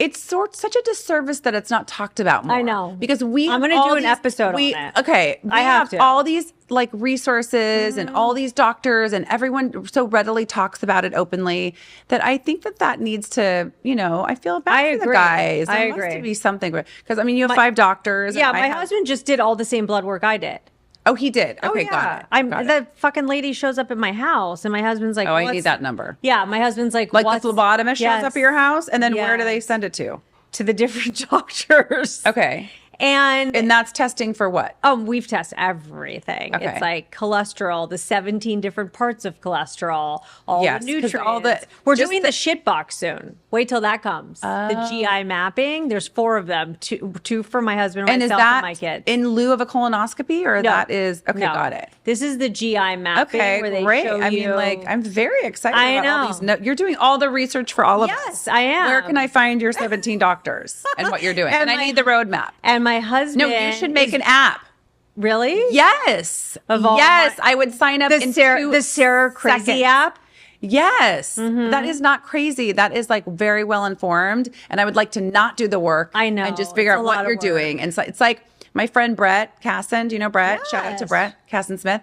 It's such a disservice that it's not talked about more. I know. Because I'm going to do an episode on it. Okay. I have all these like resources and all these doctors and everyone so readily talks about it openly that I think that needs to, I feel bad for the guys. I agree. There must be something. Because I mean, you have 5 doctors. Yeah, my husband just did all the same blood work I did. Oh, he did. Okay, got it. The fucking lady shows up at my house, and my husband's like, "Oh, I need that number." Yeah, my husband's like, the phlebotomist shows up at your house, and then where do they send it to? To the different doctors. Okay. And that's testing for what? We've tested everything. Okay. It's like cholesterol, the 17 different parts of cholesterol, all Yes, the 'cause nutrients. We're doing the shit box soon. Wait till that comes. The GI mapping. There's 4 of them. Two for my husband, And myself, is that and my kids. in lieu of a colonoscopy, or No. that is okay? No. Got it. This is the GI mapping. Okay, where they great. show I mean, you- like, I'm very excited I about all know. these. You're doing all the research for all of us. Yes, I am. Where can I find your 17 doctors and what you're doing? And I my- need the roadmap. And my husband. No, you should make an app. Really? Yes. Of all Yes, my- I would sign up The in Sarah Crazy seconds. app. Yes. That is not crazy. That is like very well informed. And I would like to not do the work. I know. And just figure It's out a what lot of you're work. doing. And so it's like my friend Brett Casson. Do you know Brett? Shout out to Yes. Brett Casson Smith.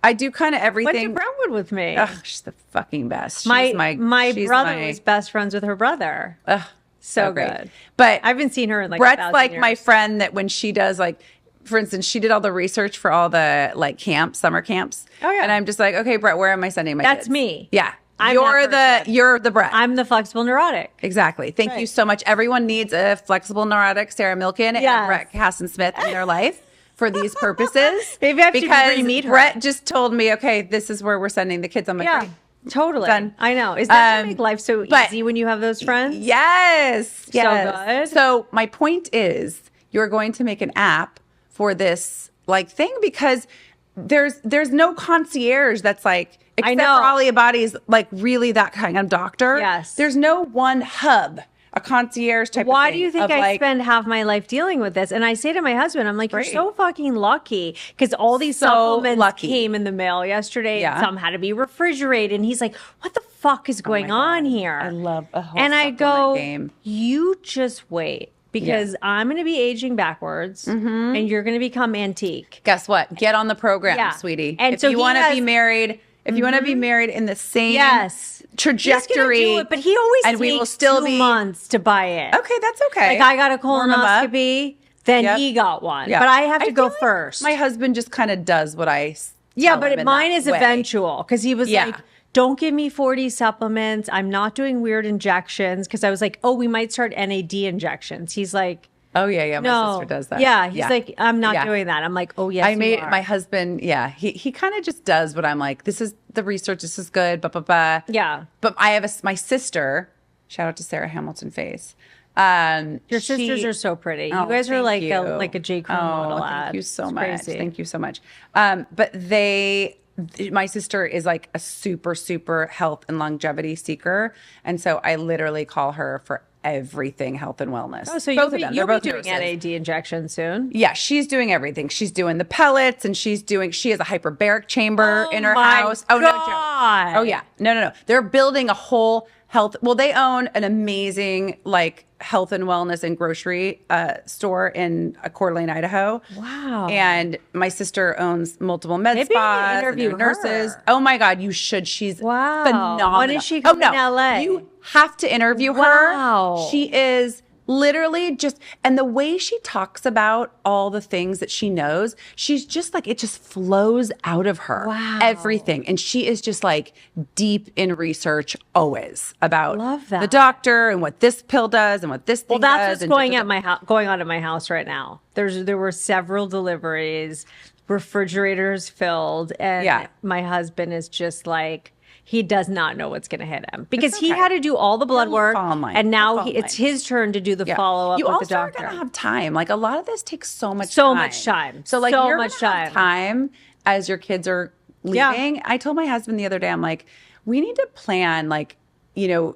I do kind of Went everything. to Brentwood with me. Ugh, she's the fucking best. She's My she's brother my- was best friends with her brother. ugh, So great. good. But I haven't seen her in like Brett's 1,000 like years. my friend that when she does like, for instance, she did all the research for all the like camps, summer camps. Oh, yeah. And I'm just like, okay, Brett, where am I sending my That's kids? me. Yeah. I'm you're that person. you're the Brett. I'm the flexible neurotic. Exactly. Thank you Right. so much. Everyone needs a flexible neurotic Sarah Milken and Yes. Brett Casson Smith in their life for these purposes. Maybe I have to because re-meet her. Brett just told me, okay, this is where we're sending the kids. I'm like, Yeah, great. totally. Done. I know. Is that what make life so but- easy when you have those friends? Yes. Yes. good. So my point is you're going to make an app for this like thing because there's no concierge that's like except know. for Alia Body's like really that kind of doctor. Yes. There's no one hub, a concierge type of Why thing do you think of, I like, spend half my life dealing with this? And I say to my husband, I'm like, Great. you're so fucking lucky because all these So supplements lucky. came in the mail yesterday. Yeah. And some had to be refrigerated. And he's like, what the fuck is going on here? I love a whole And I go, supplement game. you just wait because I'm going to be aging backwards and you're going to become antique. Guess what? Get on the program, Yeah. sweetie. And if so you he want to has- be married, if you want to be married in the same Yes. trajectory, He's gonna do it, but he always and takes we will still 2 be months to buy it. Okay, that's okay. Like I got a Warm 'em up. colonoscopy, then Yep. he got one. Yeah. But I have to feel go like first. My husband just kind of does what I Yeah, tell but him in mine that is way. eventual because he was Yeah. like, don't give me 40 supplements. I'm not doing weird injections because I was like, oh, we might start NAD injections. He's like, Oh yeah, my no. sister does that. Yeah, he's like, I'm not Yeah. doing that. I'm like, oh, yes, I made you are. my husband. Yeah, he kind of just does what I'm like. This is the research. This is good. Blah blah blah. Yeah. But I have my sister. Shout out to Sarah Hamilton Face. Your sisters are so pretty. Oh, You guys are thank like you. a J. Crew model ad. Thank you so It's much. crazy. Thank you so much. But my sister is like a super, super health and longevity seeker. And so I literally call her for everything health and wellness. Oh, so Both you'll of be, them. you'll They're be both doing nurses. NAD injections soon. Yeah, she's doing everything. She's doing the pellets and she has a hyperbaric chamber Oh in her my house. Oh, no joke. God. Oh, yeah. No. They're building a whole health. Well, they own an amazing like health and wellness and grocery store in Coeur d'Alene, Idaho. Wow. And my sister owns multiple med Maybe I spas. can and interview they're nurses. her. Oh my God, you should. She's Wow. phenomenal. When is she coming to LA? You have to interview Wow. her. She is literally just, and the way she talks about all the things that she knows, she's just like, it just flows out of her. Wow. Everything. And she is just like deep in research always about Love that. the doctor and what this pill does and what this thing Well, that's does. what's and going da- at my house, going on at my house right now. There were several deliveries, refrigerators filled, and Yeah. my husband is just like, he does not know what's going to hit him because he okay. had to do all the blood He'll work, fall in line. and now He'll fall in it's line. his turn to do the Yeah. follow up You with the also are doctor. gonna have time. Like a lot of this takes so much So time. much time. So like So you're much gonna have time as your kids are Yeah. leaving. I told my husband the other day, I'm like, we need to plan like, you know,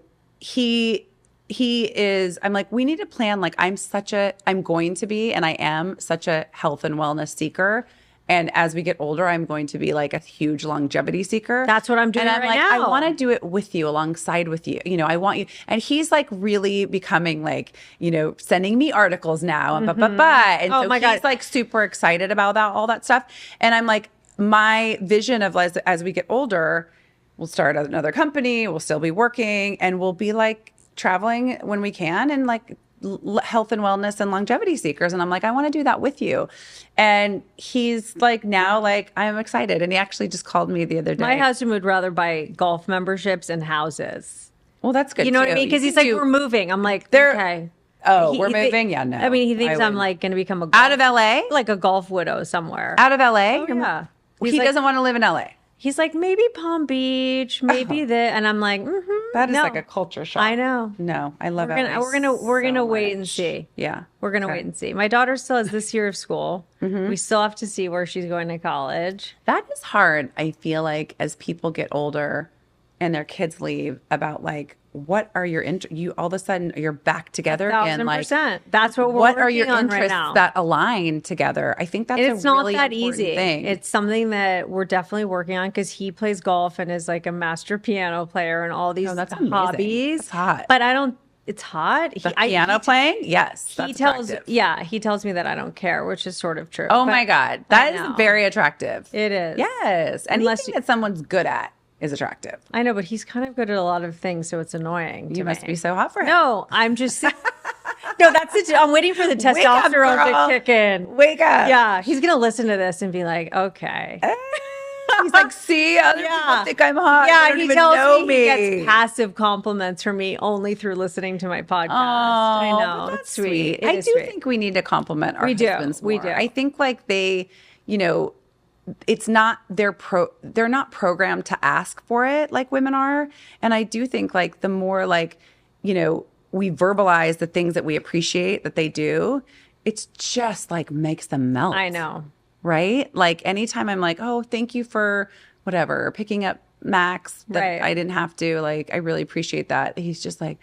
I'm like, we need to plan like I'm going to be and I am such a health and wellness seeker. And as we get older, I'm going to be like a huge longevity seeker. That's what I'm doing And I'm right like, now. I want to do it with you, alongside with you. You know, I want you. And he's like really becoming like, you know, sending me articles now and And Oh so my he's God. like super excited about all that stuff. And I'm like, my vision of as we get older, we'll start another company, we'll still be working, and we'll be like traveling when we can and like health and wellness and longevity seekers. And I'm like, I want to do that with you. And he's like, now like, I'm excited. And he actually just called me the other day. My husband would rather buy golf memberships and houses. Well, that's good. You know what I too. mean? Because You he's can like, do- we're moving. I'm like, There- okay. Oh, we're moving? Yeah, no. I mean, he thinks I'm wouldn't. like going to become a Out of LA? like a golf widow somewhere. Out of LA? Oh, yeah. He doesn't want to live in LA. He's like, maybe Palm Beach, maybe this, and I'm like, That is no. like a culture shock. I know. No, I love We're LA. gonna wait and much. see. Yeah. We're gonna wait and see. My daughter still has this year of school. Mm-hmm. We still have to see where she's going to college. That is hard, I feel like, as people get older and their kids leave, about like, what are your you all of a sudden you're back together again. Like, 1,000%. That's what we're what are your working on interests right now. that align together? I think that's And it's a not really that important easy. thing. It's something that we're definitely working on because he plays golf and is like a master piano player and all these that's amazing. hobbies. That's hot. But I don't. It's hot. The piano playing? Yes. He tells me that I don't care, which is sort of true. Oh But my God. That is very attractive. It is. Yes. Anything that someone's good at is attractive. I know, but he's kind of good at a lot of things, so it's annoying. You must be so hot for him. No, I'm just. No, that's it. I'm waiting for the testosterone to kick in. Wake up. Yeah, he's gonna listen to this and be like, okay. He's like, see, other people think I'm hot. Yeah, they don't he even tells know me he gets passive compliments from me only through listening to my podcast. I know. That's It's sweet. I do think we need to compliment our husbands more. We do. I think like they, it's not they're not programmed to ask for it like women are. And I do think like the more like, we verbalize the things that we appreciate that they do, it's just like makes them melt. I know. Right? Like anytime I'm like, oh, thank you for whatever, picking up Max that I didn't have to, like, I really appreciate that. He's just like,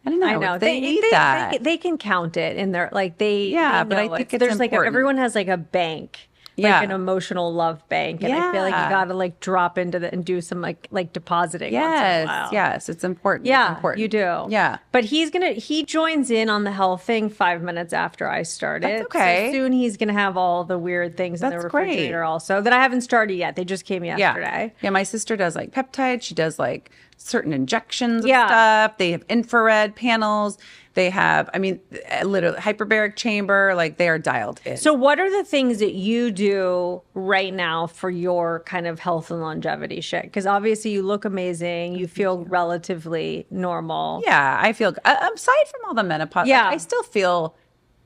I don't know. I know. They need that. They can count it in their, like, they but I know think it's there's important. like, everyone has like a bank. Like an emotional love bank. And I feel like you got to like drop into and do some like depositing. Once in a while. Yes. It's important. Yeah, it's important. you do. Yeah. But he joins in on the health thing 5 minutes after I started. That's okay. So soon he's going to have all the weird things in the refrigerator also that I haven't started yet. They just came yesterday. Yeah. My sister does like peptides. She does like certain injections of stuff. They have infrared panels. They have, literally hyperbaric chamber, like they are dialed in. So what are the things that you do right now for your kind of health and longevity shit? Because obviously you look amazing. You feel relatively normal. Yeah, I feel, aside from all the menopause, I still feel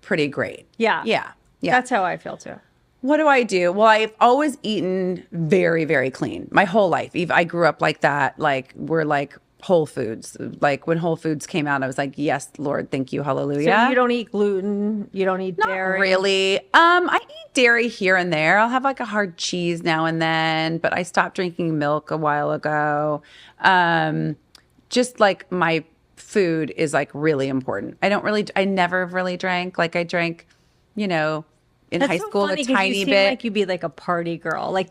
pretty great. Yeah. Yeah. That's how I feel too. What do I do? Well, I've always eaten very, very clean my whole life. I grew up like that. Like we're like Whole Foods. Like when Whole Foods came out, I was like, yes, Lord, thank you, hallelujah. So you don't eat gluten, you don't eat dairy? Not really. I eat dairy here and there. I'll have like a hard cheese now and then, but I stopped drinking milk a while ago. Just like my food is like really important. I never really drank. Like I drank, in high school a tiny you bit. Seem like you'd be like a party girl, I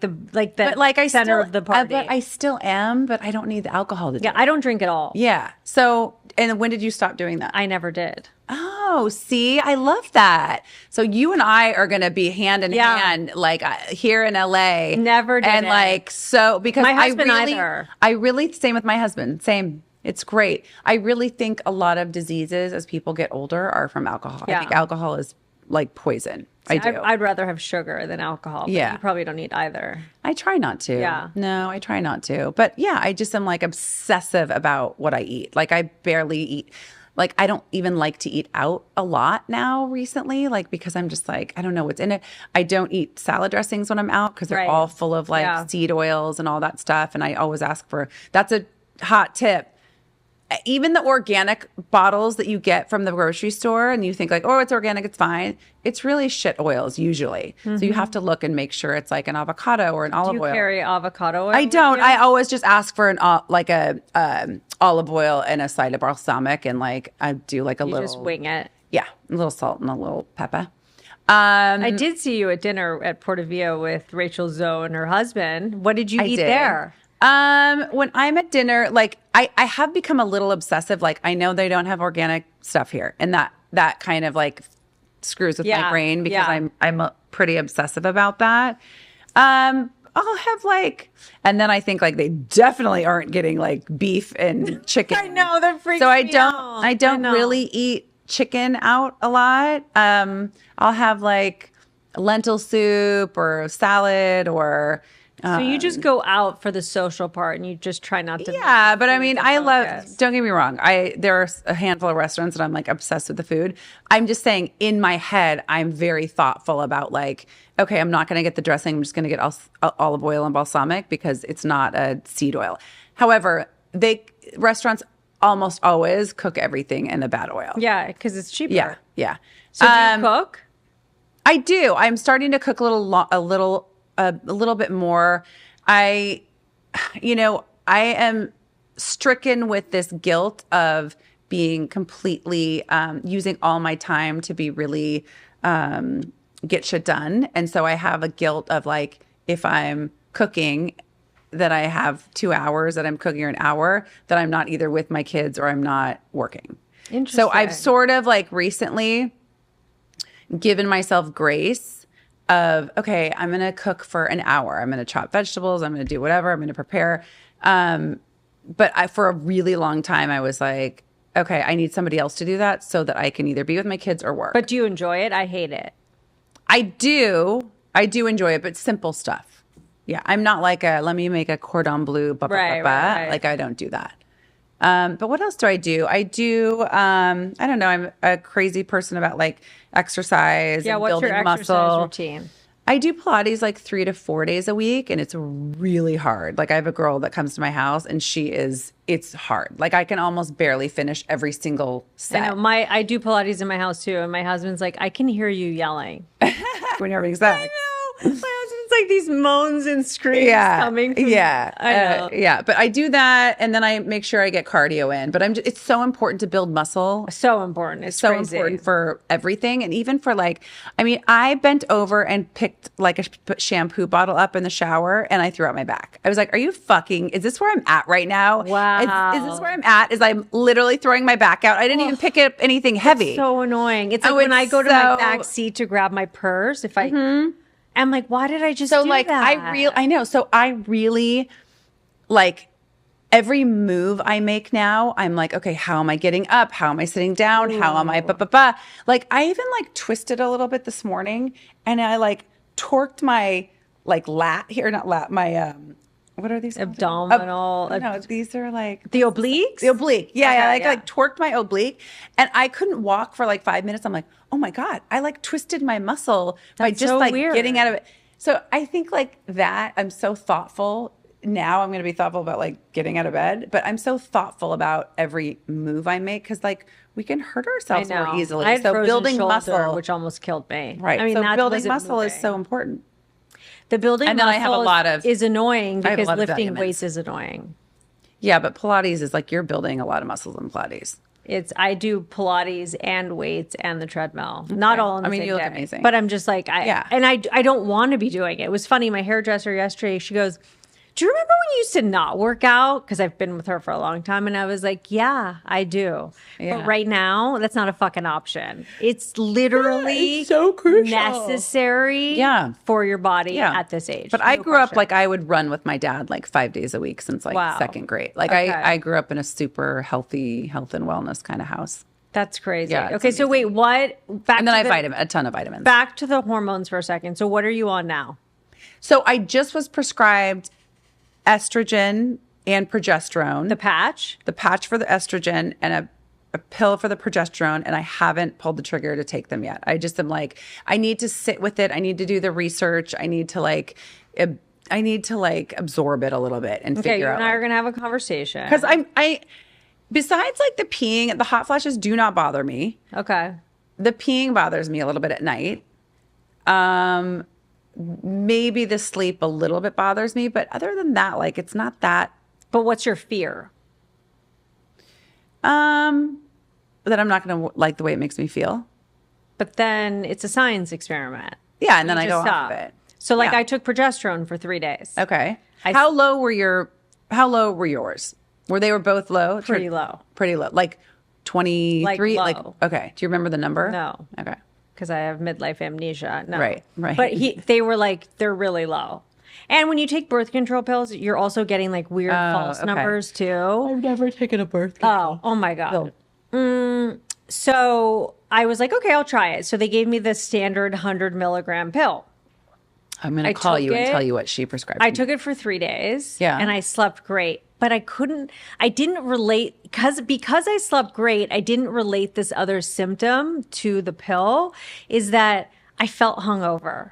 center of the party. But I still am. But I don't need the alcohol to do. Yeah, I don't drink at all. Yeah. So, and when did you stop doing that? I never did. Oh, see, I love that. So you and I are going to be hand in hand, like here in LA. Never did. And like so because my husband either. I really same with my husband. Same. It's great. I really think a lot of diseases as people get older are from alcohol. Yeah. I think alcohol is like poison. I do. I'd rather have sugar than alcohol. But you probably don't need either. I try not to. Yeah. No, I try not to. But yeah, I just am like obsessive about what I eat. Like I barely eat. Like I don't even like to eat out a lot now recently, like because I'm just like, I don't know what's in it. I don't eat salad dressings when I'm out because they're all full of like seed oils and all that stuff. And I always ask that's a hot tip. Even the organic bottles that you get from the grocery store and you think like, oh, it's organic, it's fine. It's really shit oils usually. Mm-hmm. So you have to look and make sure it's like an avocado or an olive oil. Do you carry avocado oil? I don't. I always just ask for an olive oil and a side of balsamic and like I do like a little. Just wing it. Yeah, a little salt and a little pepper. I did see you at dinner at Portoviejo with Rachel Zoe and her husband. What did you eat there? When I'm at dinner, like I have become a little obsessive. Like I know they don't have organic stuff here, and that kind of like screws with my brain because I'm pretty obsessive about that. I'll have like, and then I think like they definitely aren't getting like beef and chicken. I know that freaks so me out. I don't really eat chicken out a lot. I'll have like lentil soup or salad or So you just go out for the social part and you just try not to. Yeah, but I mean, I love, focus. don't get me wrong. There are a handful of restaurants that I'm like obsessed with the food. I'm just saying in my head, I'm very thoughtful about like, okay, I'm not going to get the dressing. I'm just going to get olive oil and balsamic because it's not a seed oil. However, restaurants almost always cook everything in a bad oil. Yeah, because it's cheaper. Yeah. Yeah. So do you cook? I do. I'm starting to cook a little bit more. I am stricken with this guilt of being completely using all my time to be really get shit done. And so I have a guilt of like, if I'm cooking, that I have 2 hours that I'm cooking or an hour that I'm not either with my kids or I'm not working. Interesting. So I've sort of like recently given myself grace of, okay, I'm going to cook for an hour. I'm going to chop vegetables. I'm going to do whatever. I'm going to prepare. But for a really long time, I was like, okay, I need somebody else to do that so that I can either be with my kids or work. But do you enjoy it? I hate it. I do enjoy it, but simple stuff. Yeah, I'm not like let me make a cordon bleu, Right. Like I don't do that. But what else do? I do, I don't know, I'm a crazy person about like exercise and What's building your exercise muscle. routine? I do Pilates like 3 to 4 days a week, and it's really hard. Like I have a girl that comes to my house and it's hard. Like I can almost barely finish every single set. I know, I do Pilates in my house too, and my husband's like, I can hear you yelling. When you're having sex. My husband's like these moans and screams coming from I know. But I do that, and then I make sure I get cardio in. But it's so important to build muscle. So important. It's so crazy. important for everything, and even for like, I mean, I bent over and picked like a shampoo bottle up in the shower, and I threw out my back. I was like, "Are you fucking? Is this where I'm at right now? Wow. Is this where I'm at? Is I'm literally throwing my back out? I didn't even pick up anything heavy. So annoying. It's like when I go to my back seat to grab my purse, if I. I'm like, why did I just do like that? I know. So I really like every move I make now. I'm like, okay, how am I getting up? How am I sitting down? How am I Like I even like twisted a little bit this morning, and I like torqued my like lat here, not lat, my what are these? Abdominal. No, these are like the obliques. The oblique. Yeah, Okay, I like torqued my oblique, and I couldn't walk for like 5 minutes. I'm like, oh my God, I like twisted my muscle by just so like weird. getting out of it. So I think like that, I'm so thoughtful. Now I'm going to be thoughtful about like getting out of bed, but I'm so thoughtful about every move I make because like we can hurt ourselves more easily. I had So frozen building shoulder, muscle, which almost killed me. right? I mean, so building wasn't muscle is moving. so important. The building And then muscle I have a lot of- is annoying I have a because lot of lifting vitamins. weights is annoying. Yeah, but Pilates is like you're building a lot of muscles in Pilates. I do Pilates and weights and the treadmill. Not all in the same you look day. amazing. But I'm just like, Yeah. And I don't want to be doing it. It was funny. My hairdresser yesterday, she goes, do you remember when you used to not work out? Because I've been with her for a long time. And I was like, yeah, I do. Yeah. But right now, that's not a fucking option. It's literally it's so crucial. necessary for your body at this age. But I grew up like I would run with my dad like 5 days a week since like second grade. Like I grew up in a super healthy health and wellness kind of house. That's crazy. Yeah, it's okay, so wait, what? And then I have a ton of vitamins. Back to the hormones for a second. So what are you on now? So I just was prescribed estrogen and progesterone. The patch? The patch for the estrogen and a pill for the progesterone, and I haven't pulled the trigger to take them yet. I just am like, I need to sit with it. I need to do the research. I need to like absorb it a little bit and figure out. Okay, you and I are gonna have a conversation. Because I besides like the peeing, the hot flashes do not bother me. Okay. The peeing bothers me a little bit at night. Maybe the sleep a little bit bothers me, but other than that, like it's not that. But what's your fear? That I'm not going to like the way it makes me feel. But then it's a science experiment. Yeah, and then I just go stop. off of it. So like I took progesterone for 3 days. Okay. How low were yours? They were both low? Pretty low. Pretty low. Like 23? Like low. Okay. Do you remember the number? No. Okay. Because I have midlife amnesia. No. Right. But they were like, they're really low. And when you take birth control pills, you're also getting like weird false numbers too. I've never taken a birth control. Oh my God. So I was like, okay, I'll try it. So they gave me the standard 100 milligram pill. I'm going to I call you took and it- tell you what she prescribed. I me. took it for 3 days. Yeah. And I slept great. But I didn't relate because I slept great, I didn't relate this other symptom to the pill, is that I felt hungover.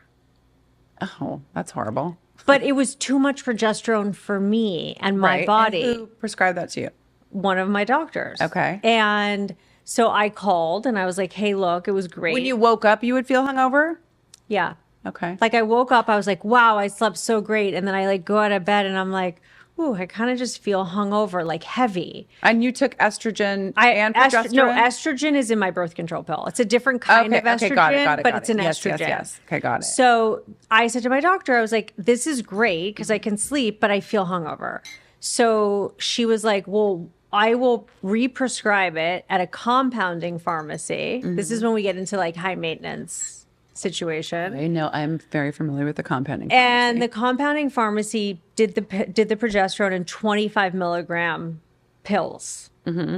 Oh, that's horrible. But it was too much progesterone for me and my Right. body. And who prescribed that to you? One of my doctors. Okay. And so I called and I was like, hey, look, it was great. When you woke up, you would feel hungover? Yeah. Okay. Like I woke up, I was like, wow, I slept so great. And then I like go out of bed and I'm like, ooh, I kind of just feel hungover, like heavy. And you took estrogen and progesterone? No, estrogen is in my birth control pill. It's a different kind of estrogen, got it, but it's an yes, estrogen. Yes. Okay, got it. So I said to my doctor, I was like, this is great because I can sleep, but I feel hungover. So she was like, well, I will re-prescribe it at a compounding pharmacy. This is when we get into like high maintenance situation. I know, I'm very familiar with the compounding. And the compounding pharmacy did the progesterone in 25 milligram pills.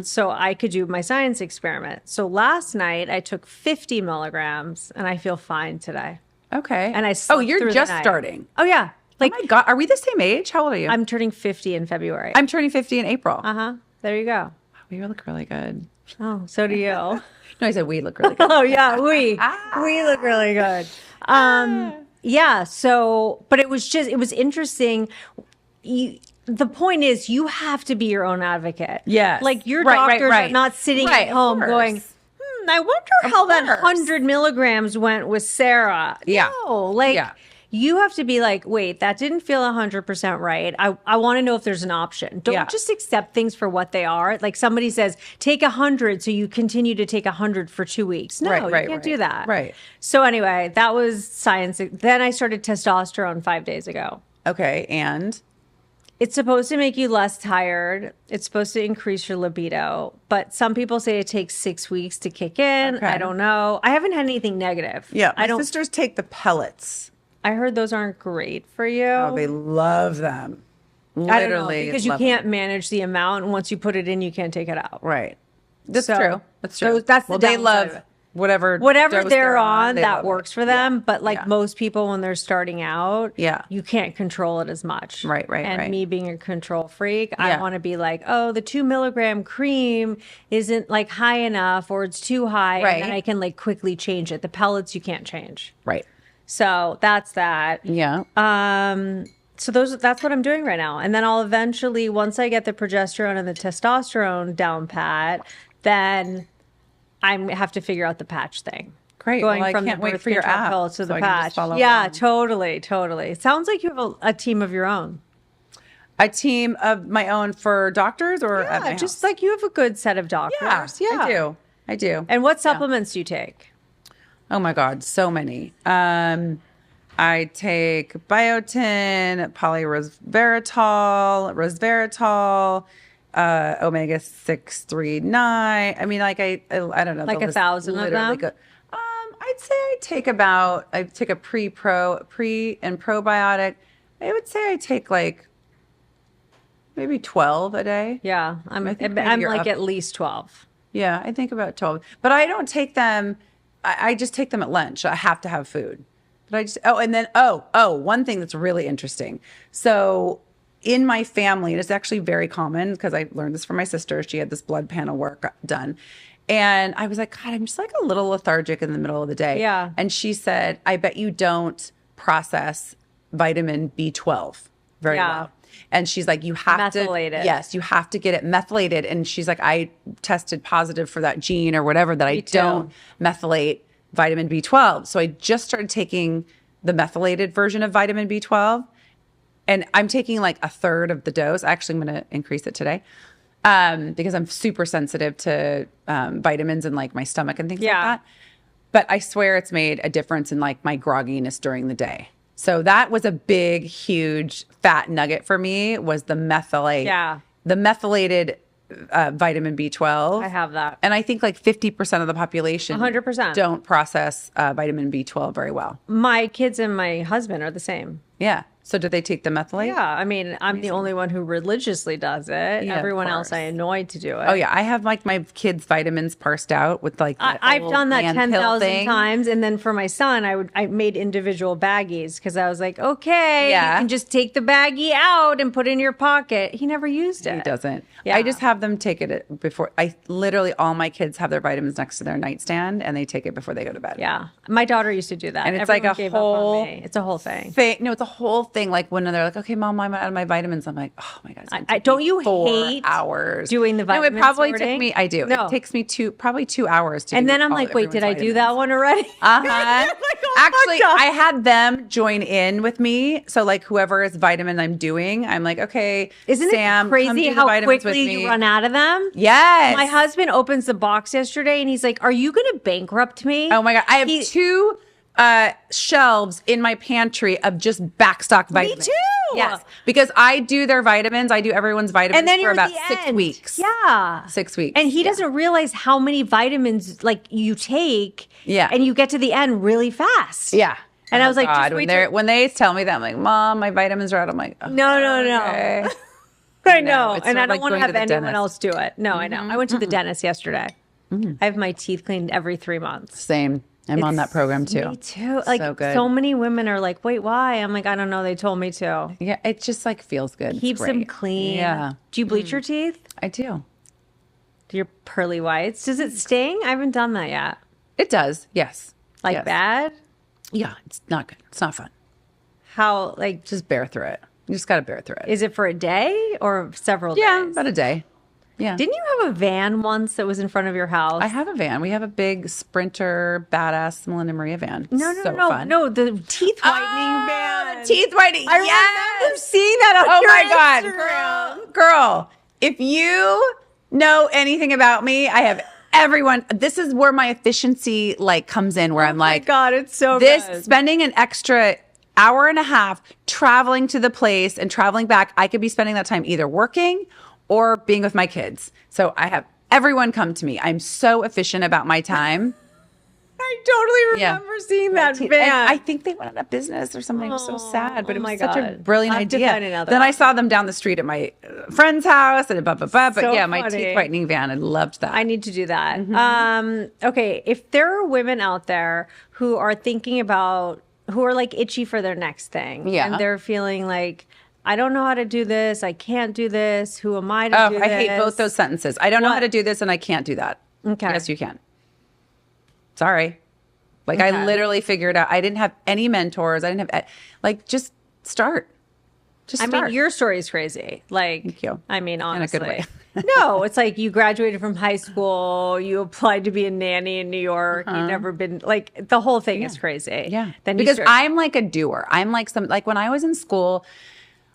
So I could do my science experiment. So last night I took 50 milligrams and I feel fine today. Okay. And I Oh, slept you're through the just night. starting. Oh yeah. Like Oh my God, are we the same age? How old are you? I'm turning 50 in February. I'm turning 50 in April. There you go. We look really good. Oh, so do you. No, I said we look really good. Oh yeah, we look really good. Yeah. So, but it was interesting. The point is, you have to be your own advocate. Yes. Like your Right, doctors right. are not sitting Right, at of home course. going, I wonder how that course. 100 milligrams went with Sarah. Yeah. No, like. Yeah. You have to be like, wait, that didn't feel 100% right. I want to know if there's an option. Don't Yeah. just accept things for what they are. Like somebody says, take 100, so you continue to take 100 for 2 weeks. No, you can't do that. Right. So anyway, that was science. Then I started testosterone 5 days ago. Okay, and It's supposed to make you less tired. It's supposed to increase your libido. But some people say it takes 6 weeks to kick in. Okay. I don't know. I haven't had anything negative. yeah, I don't. sisters take the pellets. I heard those aren't great for you. Oh, they love them. I don't know, Literally, because you love can't them. manage the amount, and once you put it in, you can't take it out. Right. That's So- true. That's true. so that's the well, they downside love of it. whatever Whatever dose they're on, they that love works it. for them. Yeah. But like Yeah. most people, when they're starting out, Yeah. you can't control it as much. Right, And right. me being a control freak, I Yeah. want to be like, oh, the 2 milligram cream isn't like high enough, or it's too high, Right. and then I can like quickly change it. The pellets you can't change. Right. So that's that. Yeah. So that's what I'm doing right now. And then I'll eventually, once I get the progesterone and the testosterone down pat, then I have to figure out the patch thing. Great. Going Well, I from can't the wait birth for your control app pill to so the I can just patch. follow Yeah, along. totally. It sounds like you have a team of your own. A team of my own for doctors or at my Yeah, just house? like you have a good set of doctors. Yeah, I do. And what supplements do you take? Oh my God, so many. I take biotin, resveratrol, omega-639. I mean, like I don't know. Like the list 1,000 of literally them? I'd say I take a pre and probiotic. I would say I take like maybe 12 a day. Yeah, I'm think maybe I'm you're like up. at least 12. Yeah, I think about 12. But I don't take them. I just take them at lunch. I have to have food. But I just, one thing that's really interesting. So in my family, it is actually very common because I learned this from my sister. She had this blood panel work done. And I was like, God, I'm just like a little lethargic in the middle of the day. Yeah. And she said, I bet you don't process vitamin B12 very Yeah. well. And she's like, you have Methylated. to, yes, you have to get it methylated. And she's like, I tested positive for that gene or whatever that I Me too. don't methylate vitamin B12. So I just started taking the methylated version of vitamin B12. And I'm taking like a third of the dose. Actually, I'm going to increase it today because I'm super sensitive to vitamins and like my stomach and things like Yeah. that. But I swear it's made a difference in like my grogginess during the day. So that was a big, huge fat nugget for me was the methylate. Yeah. The methylated vitamin B12. I have that. And I think like 50% of the population 100%. don't process vitamin B12 very well. My kids and my husband are the same. Yeah. So do they take the methylate? Yeah, I mean, I'm the only one who religiously does it. Yeah, of Everyone else course. I annoy to do it. Oh yeah, I have like my kids' vitamins parsed out with like the I've old done that man 10,000 pill thing. times. And then for my son, I made individual baggies because I was like, okay, you Yeah. can just take the baggie out and put it in your pocket. He never used it. He doesn't. Yeah. I just have them take it before. I literally all my kids have their vitamins next to their nightstand, and they take it before they go to bed. Yeah. My daughter used to do that. And it's Everyone like a gave up on whole me. It's a whole thing. No, it's a whole thing. Like when they're like, "Okay, mom, I'm out of my vitamins." I'm like, "Oh my god!" It's gonna take don't me you 4 hate hours doing the No, it vitamin probably sorting? took me. I do. No. It takes me probably 2 hours to. And do then I'm all like, wait, did I everyone's do that vitamins. one already? Uh-huh. Like, oh my Actually, God. I had them join in with me. So like whoever is vitamin I'm doing, I'm like, okay, Isn't Sam, it come crazy do the how vitamins with quickly me. you run out of them? Yes. My husband opens the box yesterday and he's like, are you going to bankrupt me? Oh my God. I have 2 shelves in my pantry of just backstock vitamins. too. Yes. Because I do their vitamins. I do everyone's vitamins And then for you're about at the 6 end. weeks. Yeah. 6 weeks. And he Yeah. doesn't realize how many vitamins like you take. Yeah. And you get to the end really fast. Yeah. And I was like, God, just wait when they tell me that, I'm like, Mom, my vitamins are out. I'm like, oh, No. okay. I know. It's And sort I of don't like want to going to have the anyone dentist. Mm-hmm. else do it. No, I know. I went to the dentist yesterday. I have my teeth cleaned every 3 months. Same. I'm on that program too. Me too. Like So good. so many women are like, wait, why? I'm like, I don't know. They told me to. Yeah, it just like feels good. It's Keeps them great. clean. Yeah, Do you bleach your teeth? I do. Your pearly whites. Does it sting? I haven't done that yet. It does. Yes. Like Yes. bad? Yeah, it's not good. It's not fun. How like Just bear through it. You just got to bear through it. is it for a day or several Yeah, days? about a day. Yeah. Didn't you have a van once that was in front of your house? I have a van. We have a big Sprinter, badass Melinda Maria van. no, So fun. the teeth whitening Oh, van. the teeth whitening. I yes. remember seeing that on Oh your my God, Instagram. girl. If you know anything about me, I have everyone. This is where my efficiency like comes in, where I'm Oh my like, God, it's so this good. spending an extra hour and a half traveling to the place and traveling back. I could be spending that time either working or being with my kids. So I have everyone come to me. I'm so efficient about my time. I totally Yeah. remember seeing that And van. I think they went out of business or something. It was so sad, but oh it my was such a God. brilliant I'll have to idea. find another Then I one. saw them down the street at my friend's house and blah, blah, blah. But So yeah, my funny. teeth whitening van, I loved that. I need to do that. Mm-hmm. Okay, if there are women out there who are thinking about, who are like itchy for their next thing, Yeah. and they're feeling like, I don't know how to do this, I can't do this, who am I to Oh, do I this? hate both those sentences. I don't know What? how to do this and I can't do that. Okay. Yes, you can. Sorry. Like Okay. I literally figured out, I didn't have any mentors. I didn't have, like, just start. Just I start. mean, your story is crazy. Like, Thank you. I mean, In a honestly. good way. No, it's like you graduated from high school, you applied to be a nanny in New York, you've never been, like, the whole thing is crazy. Uh-huh. Yeah. Then Because I'm like a doer. I'm like like when I was in school,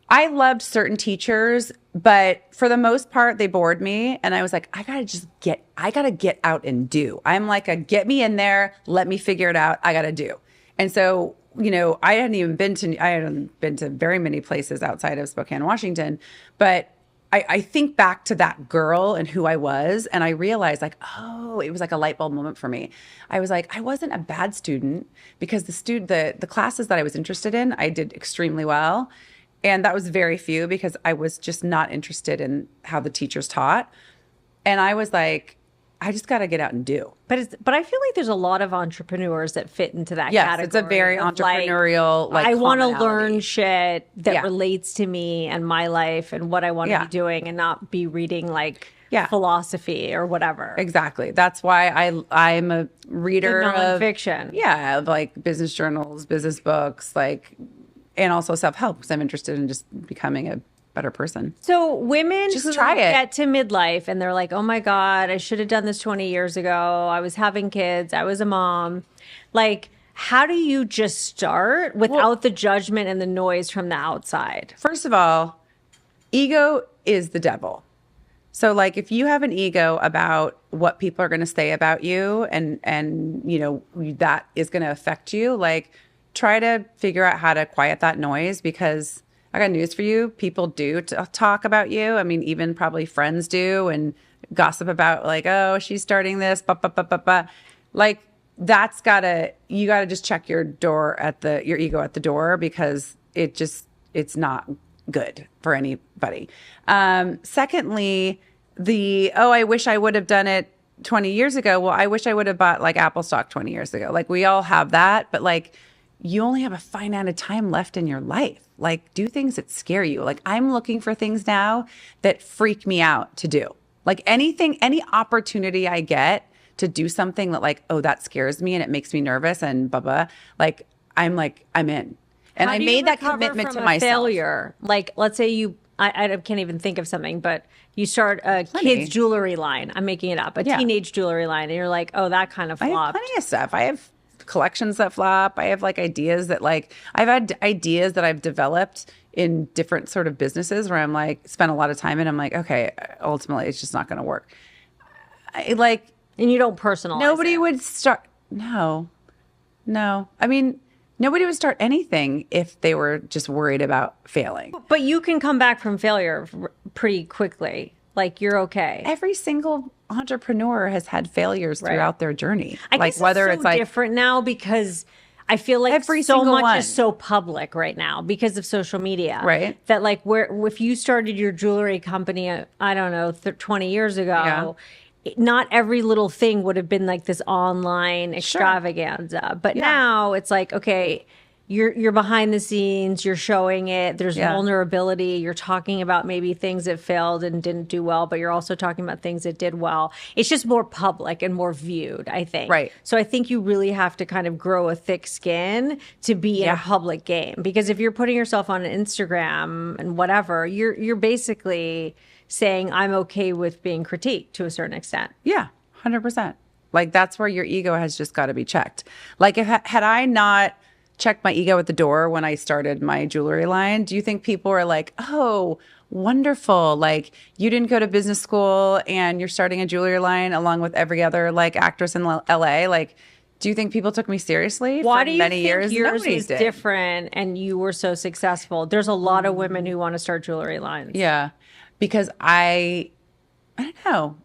I loved certain teachers, but for the most part, they bored me. And I was like, I gotta get out and do. I'm like get me in there, let me figure it out. I gotta do. And so, I hadn't been to very many places outside of Spokane, Washington, but I think back to that girl and who I was, and I realized like, oh, it was like a light bulb moment for me. I was like, I wasn't a bad student because the classes that I was interested in, I did extremely well. And that was very few because I was just not interested in how the teachers taught. And I was like, I just got to get out and do. But I feel like there's a lot of entrepreneurs that fit into that Yes, category. it's a very of, entrepreneurial, like I want to commonality. learn shit that Yeah. relates to me and my life and what I want to Yeah. be doing and not be reading like Yeah. philosophy or whatever. Exactly. That's why I'm a reader The of nonfiction. Yeah, of like business journals, business books, like, and also self-help because I'm interested in just becoming a better person. So women Just who try it. get to midlife and they're like, oh my God, I should have done this 20 years ago. I was having kids. I was a mom. Like, how do you just start without the judgment and the noise from the outside? First of all, ego is the devil. So like if you have an ego about what people are going to say about you and that is going to affect you, like try to figure out how to quiet that noise because I got news for you. People do talk about you. I mean, even probably friends do and gossip about like, oh, she's starting this, Like you gotta just check your ego at the door, because it's not good for anybody. Secondly, I wish I would have done it 20 years ago. Well, I wish I would have bought like Apple stock 20 years ago. Like, we all have that, but like, you only have a finite time left in your life. Like, do things that scare you. Like, I'm looking for things now that freak me out to do. Like, any opportunity I get to do something that like, oh, that scares me and it makes me nervous and blah, blah, like, I'm in. And I made that commitment to myself. Failure. Like, let's say I can't even think of something, but you start a kids jewelry line. I'm making it up, teenage jewelry line. And you're like, oh, that kind of flopped. I have plenty of stuff. I have collections that flop. I have like ideas that like, I've had ideas that I've developed in different sort of businesses where I'm like, spent a lot of time and I'm like, okay, ultimately it's just not going to work. And you don't personalize Nobody it. would start. No. I mean, nobody would start anything if they were just worried about failing. But you can come back from failure pretty quickly. Like, you're okay. Every single entrepreneur has had failures throughout their journey. I guess it's so different now, because I feel like so much is so public right now because of social media. Right. That like, if you started your jewelry company, I don't know, 20 years ago, not every little thing would have been like this online extravaganza. But now it's like, okay, you're behind the scenes, you're showing it, there's vulnerability, you're talking about maybe things that failed and didn't do well, but you're also talking about things that did well. It's just more public and more viewed, I think. Right. So I think you really have to kind of grow a thick skin to be in a public game, because if you're putting yourself on Instagram and whatever, you're basically saying, I'm okay with being critiqued to a certain extent. Yeah, 100%. Like, that's where your ego has just got to be checked. Like, had I not checked my ego at the door when I started my jewelry line, do you think people were like, oh, wonderful, like, you didn't go to business school and you're starting a jewelry line along with every other like actress in LA? Like, do you think people took me seriously? Why do you think yours is different and you were so successful? There's a lot of women who want to start jewelry lines. Yeah. Because I don't know.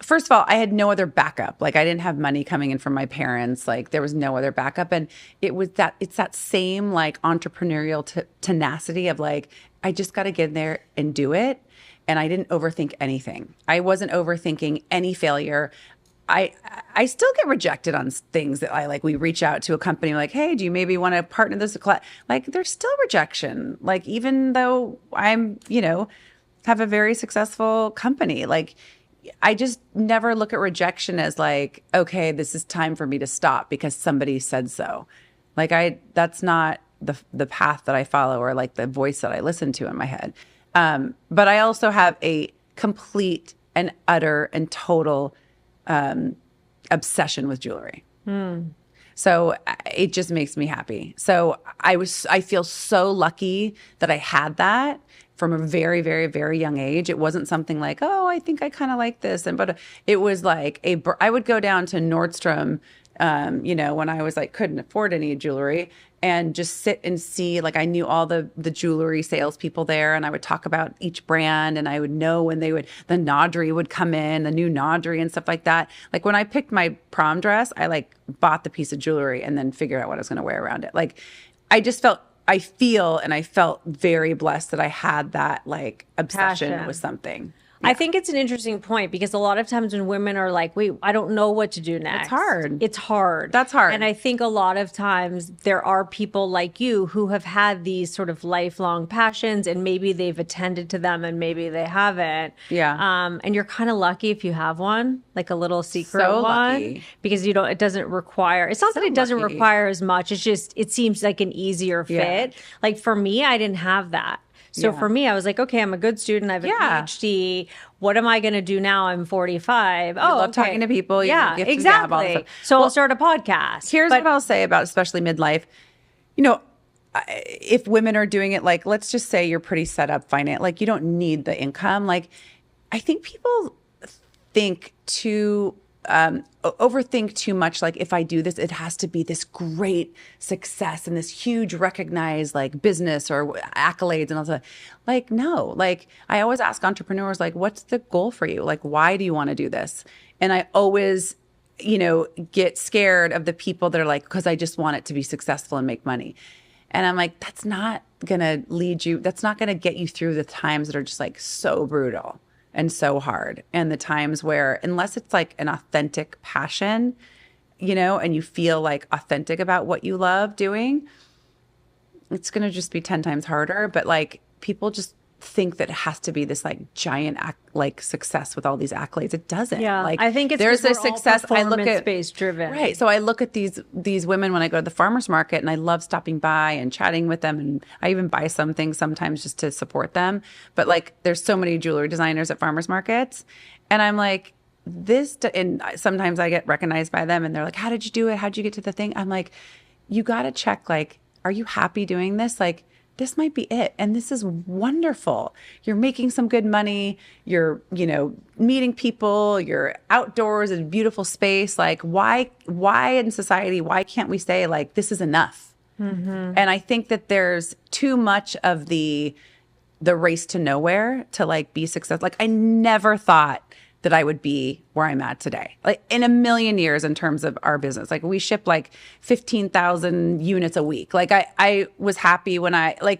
First of all, I had no other backup. Like, I didn't have money coming in from my parents. Like, there was no other backup. And it's that same like entrepreneurial tenacity of like, I just got to get in there and do it. And I didn't overthink anything. I wasn't overthinking any failure. I still get rejected on things that we reach out to a company like, hey, do you maybe want to partner this? Like, there's still rejection. Like, even though I'm, have a very successful company, like, I just never look at rejection as like, okay, this is time for me to stop because somebody said so. Like, that's not the path that I follow, or like the voice that I listen to in my head. But I also have a complete and utter and total obsession with jewelry. So it just makes me happy. So I feel so lucky that I had that from a very, very, very young age. It wasn't something like, oh, I think I kind of like this. But it was like I would go down to Nordstrom, when I was like, couldn't afford any jewelry, and just sit and see, like, I knew all the jewelry salespeople there, and I would talk about each brand, and I would know when the Naudry would come in, the new Naudry and stuff like that. Like, when I picked my prom dress, I like bought the piece of jewelry and then figured out what I was going to wear around it. Like, I felt very blessed that I had that like obsession with something. I think it's an interesting point, because a lot of times when women are like, wait, I don't know what to do next. It's hard. It's hard. That's hard. And I think a lot of times there are people like you who have had these sort of lifelong passions, and maybe they've attended to them and maybe they haven't. Yeah. And you're kind of lucky if you have one, like a little secret so one. Lucky. Because it doesn't require, it's not that it doesn't require as much. It's just, it seems like an easier fit. Yeah. Like, for me, I didn't have that. So for me, I was like, okay, I'm a good student. I have a PhD. What am I going to do now? I'm 45. You love talking to people. Yeah, exactly. So I'll start a podcast. Here's what I'll say about especially midlife. If women are doing it, like, let's just say you're pretty set up finance, like, you don't need the income. Like, I think people overthink too much. Like, if I do this, it has to be this great success and this huge recognized like business or accolades and all that. Like, no, like, I always ask entrepreneurs, like, what's the goal for you? Like, why do you want to do this? And I always get scared of the people that are like, because I just want it to be successful and make money. And I'm like, that's not going to lead you. That's not going to get you through the times that are just like so brutal and so hard. And the times where, unless it's like an authentic passion, and you feel like authentic about what you love doing, it's going to just be 10 times harder. But like people just think that it has to be this like giant success with all these accolades. It doesn't. Yeah, like I think it's there's a success. I look at performance-based driven. Right. So I look at these women when I go to the farmers market, and I love stopping by and chatting with them, and I even buy some things sometimes just to support them. But like there's so many jewelry designers at farmers markets, and I'm like, and sometimes I get recognized by them, and they're like, how did you do it? How'd you get to the thing? I'm like, you got to check, like, are you happy doing this? Like, this might be it. And this is wonderful. You're making some good money. You're, meeting people. You're outdoors in a beautiful space. Like, why in society, why can't we say, like, this is enough? Mm-hmm. And I think that there's too much of the race to nowhere to, like, be successful. Like, I never thought that I would be where I'm at today, like in a million years in terms of our business. Like we ship like 15,000 units a week. Like I was happy when I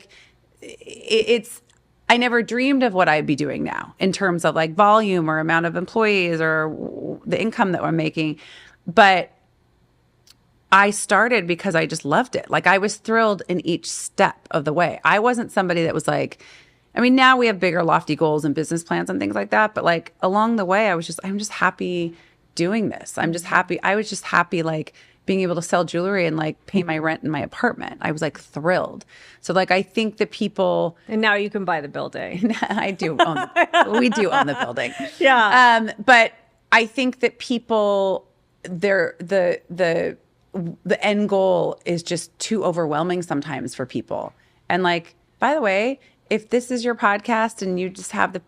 never dreamed of what I'd be doing now in terms of like volume or amount of employees or the income that we're making. But I started because I just loved it. Like I was thrilled in each step of the way. I wasn't somebody that was like, now we have bigger, lofty goals and business plans and things like that. But like along the way, I'm just happy doing this. I was just happy, like being able to sell jewelry and like pay my rent in my apartment. I was like thrilled. So like, I think that people. And now you can buy the building. I do own, we do own the building. Yeah. But I think that people, the end goal is just too overwhelming sometimes for people. And like, by the way, if this is your podcast and you just have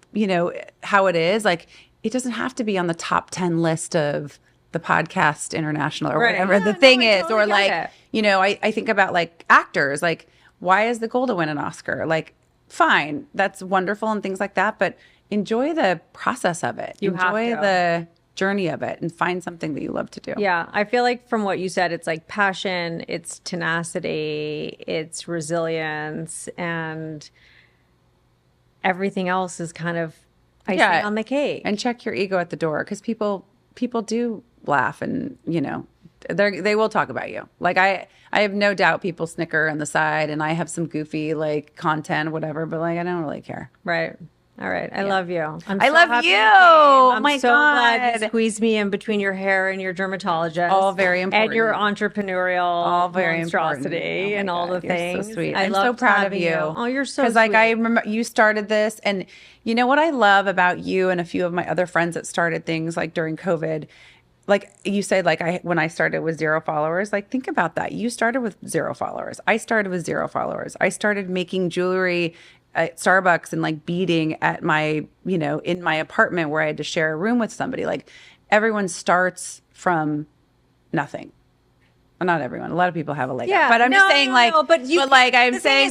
how it is, like it doesn't have to be on the top 10 list of the podcast international or whatever the thing is. Totally, or like, I think about like actors, like why is the goal to win an Oscar? Like, fine, that's wonderful and things like that, but enjoy the process of it. Enjoy the journey of it and find something that you love to do. Yeah. I feel like from what you said, it's like passion, it's tenacity, it's resilience, and everything else is kind of icing on the cake. And check your ego at the door, because people do laugh and, they will talk about you. Like I have no doubt people snicker on the side, and I have some goofy like content, whatever, but like I don't really care. Right. All right. I love you. I love you. Oh my so God. glad you squeezed me in between your hair and your dermatologist. All very important. And your entrepreneurial all very monstrosity and all the things. You're so sweet. I'm so proud of you. Oh, you're so sweet. Because like I remember you started this, and you know what I love about you and a few of my other friends that started things like during COVID. Like you said, like when I started with 0 followers, like think about that. You started with 0 followers. I started with 0 followers. I started making jewelry at Starbucks and like beading at my, in my apartment where I had to share a room with somebody. Like everyone somebody from nothing. Well, not everyone. A lot of people have a leg up. But I'm just saying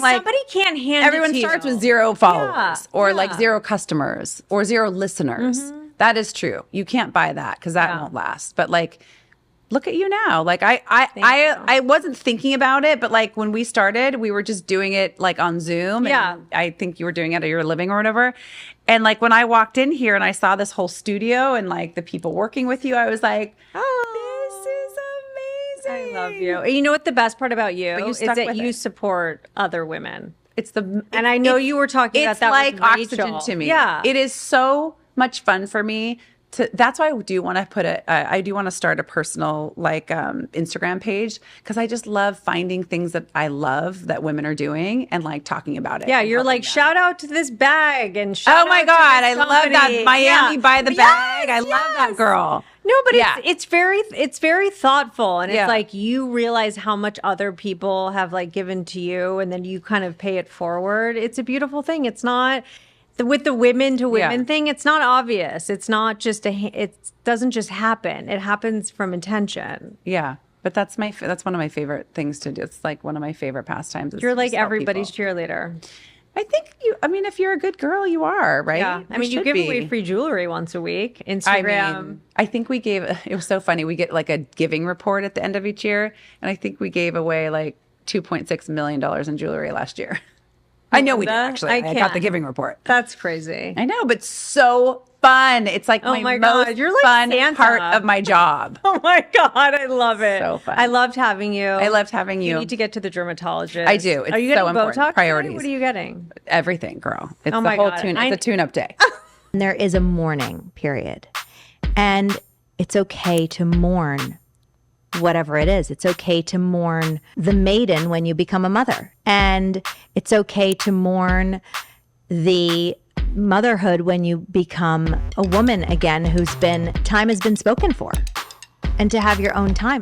somebody can't hand everyone it to starts you. with 0 followers or like 0 customers or 0 listeners. Mm-hmm. That is true. You can't buy that because that won't last. But like, look at you now. Like I wasn't thinking about it, but like when we started, we were just doing it like on Zoom. Yeah. And I think you were doing it at your living or whatever. And like when I walked in here and I saw this whole studio and like the people working with you, I was like, oh, this is amazing. I love you. You know what the best part about you is that you it. support other women. And I know you were talking about that like with Rachel. oxygen to me. Yeah. It is so much fun for me. That's why I do want to I do want to start a personal like Instagram page, because I just love finding things that I love that women are doing and like talking about it. Yeah, you're like, them. shout out to this bag and shout oh my out God, to I this love that Miami by the bag. I love that girl. No, but it's very thoughtful, and it's like you realize how much other people have like given to you, and then you kind of pay it forward. It's a beautiful thing. It's not. With the women to women thing, it's not obvious. It's not just it doesn't just happen. It happens from intention. Yeah. But that's one of my favorite things to do. It's like one of my favorite pastimes. You're like everybody's cheerleader. I think if you're a good girl, you are, right? Yeah. I mean, you should give be. away free jewelry once a week. I Instagram. mean, I think we gave, it was so funny. We get like a giving report at the end of each year. And I think we gave away like $2.6 million in jewelry last year. I know we did, actually. I got the giving report. That's crazy. I know, but so fun. It's like Oh my God, most you're like fun Santa. part of my job. Oh my God, I love it. So fun. I loved having you. I loved having you. You need to get to the dermatologist. I do. It's are you so getting important. Botox? Priorities. Today? What are you getting? Everything, girl. It's Oh the my whole God. tune. It's a tune-up day. There is a mourning period. And it's okay to mourn whatever it is. It's okay to mourn the maiden when you become a mother. And it's okay to mourn the motherhood when you become a woman again time has been spoken for. And to have your own time.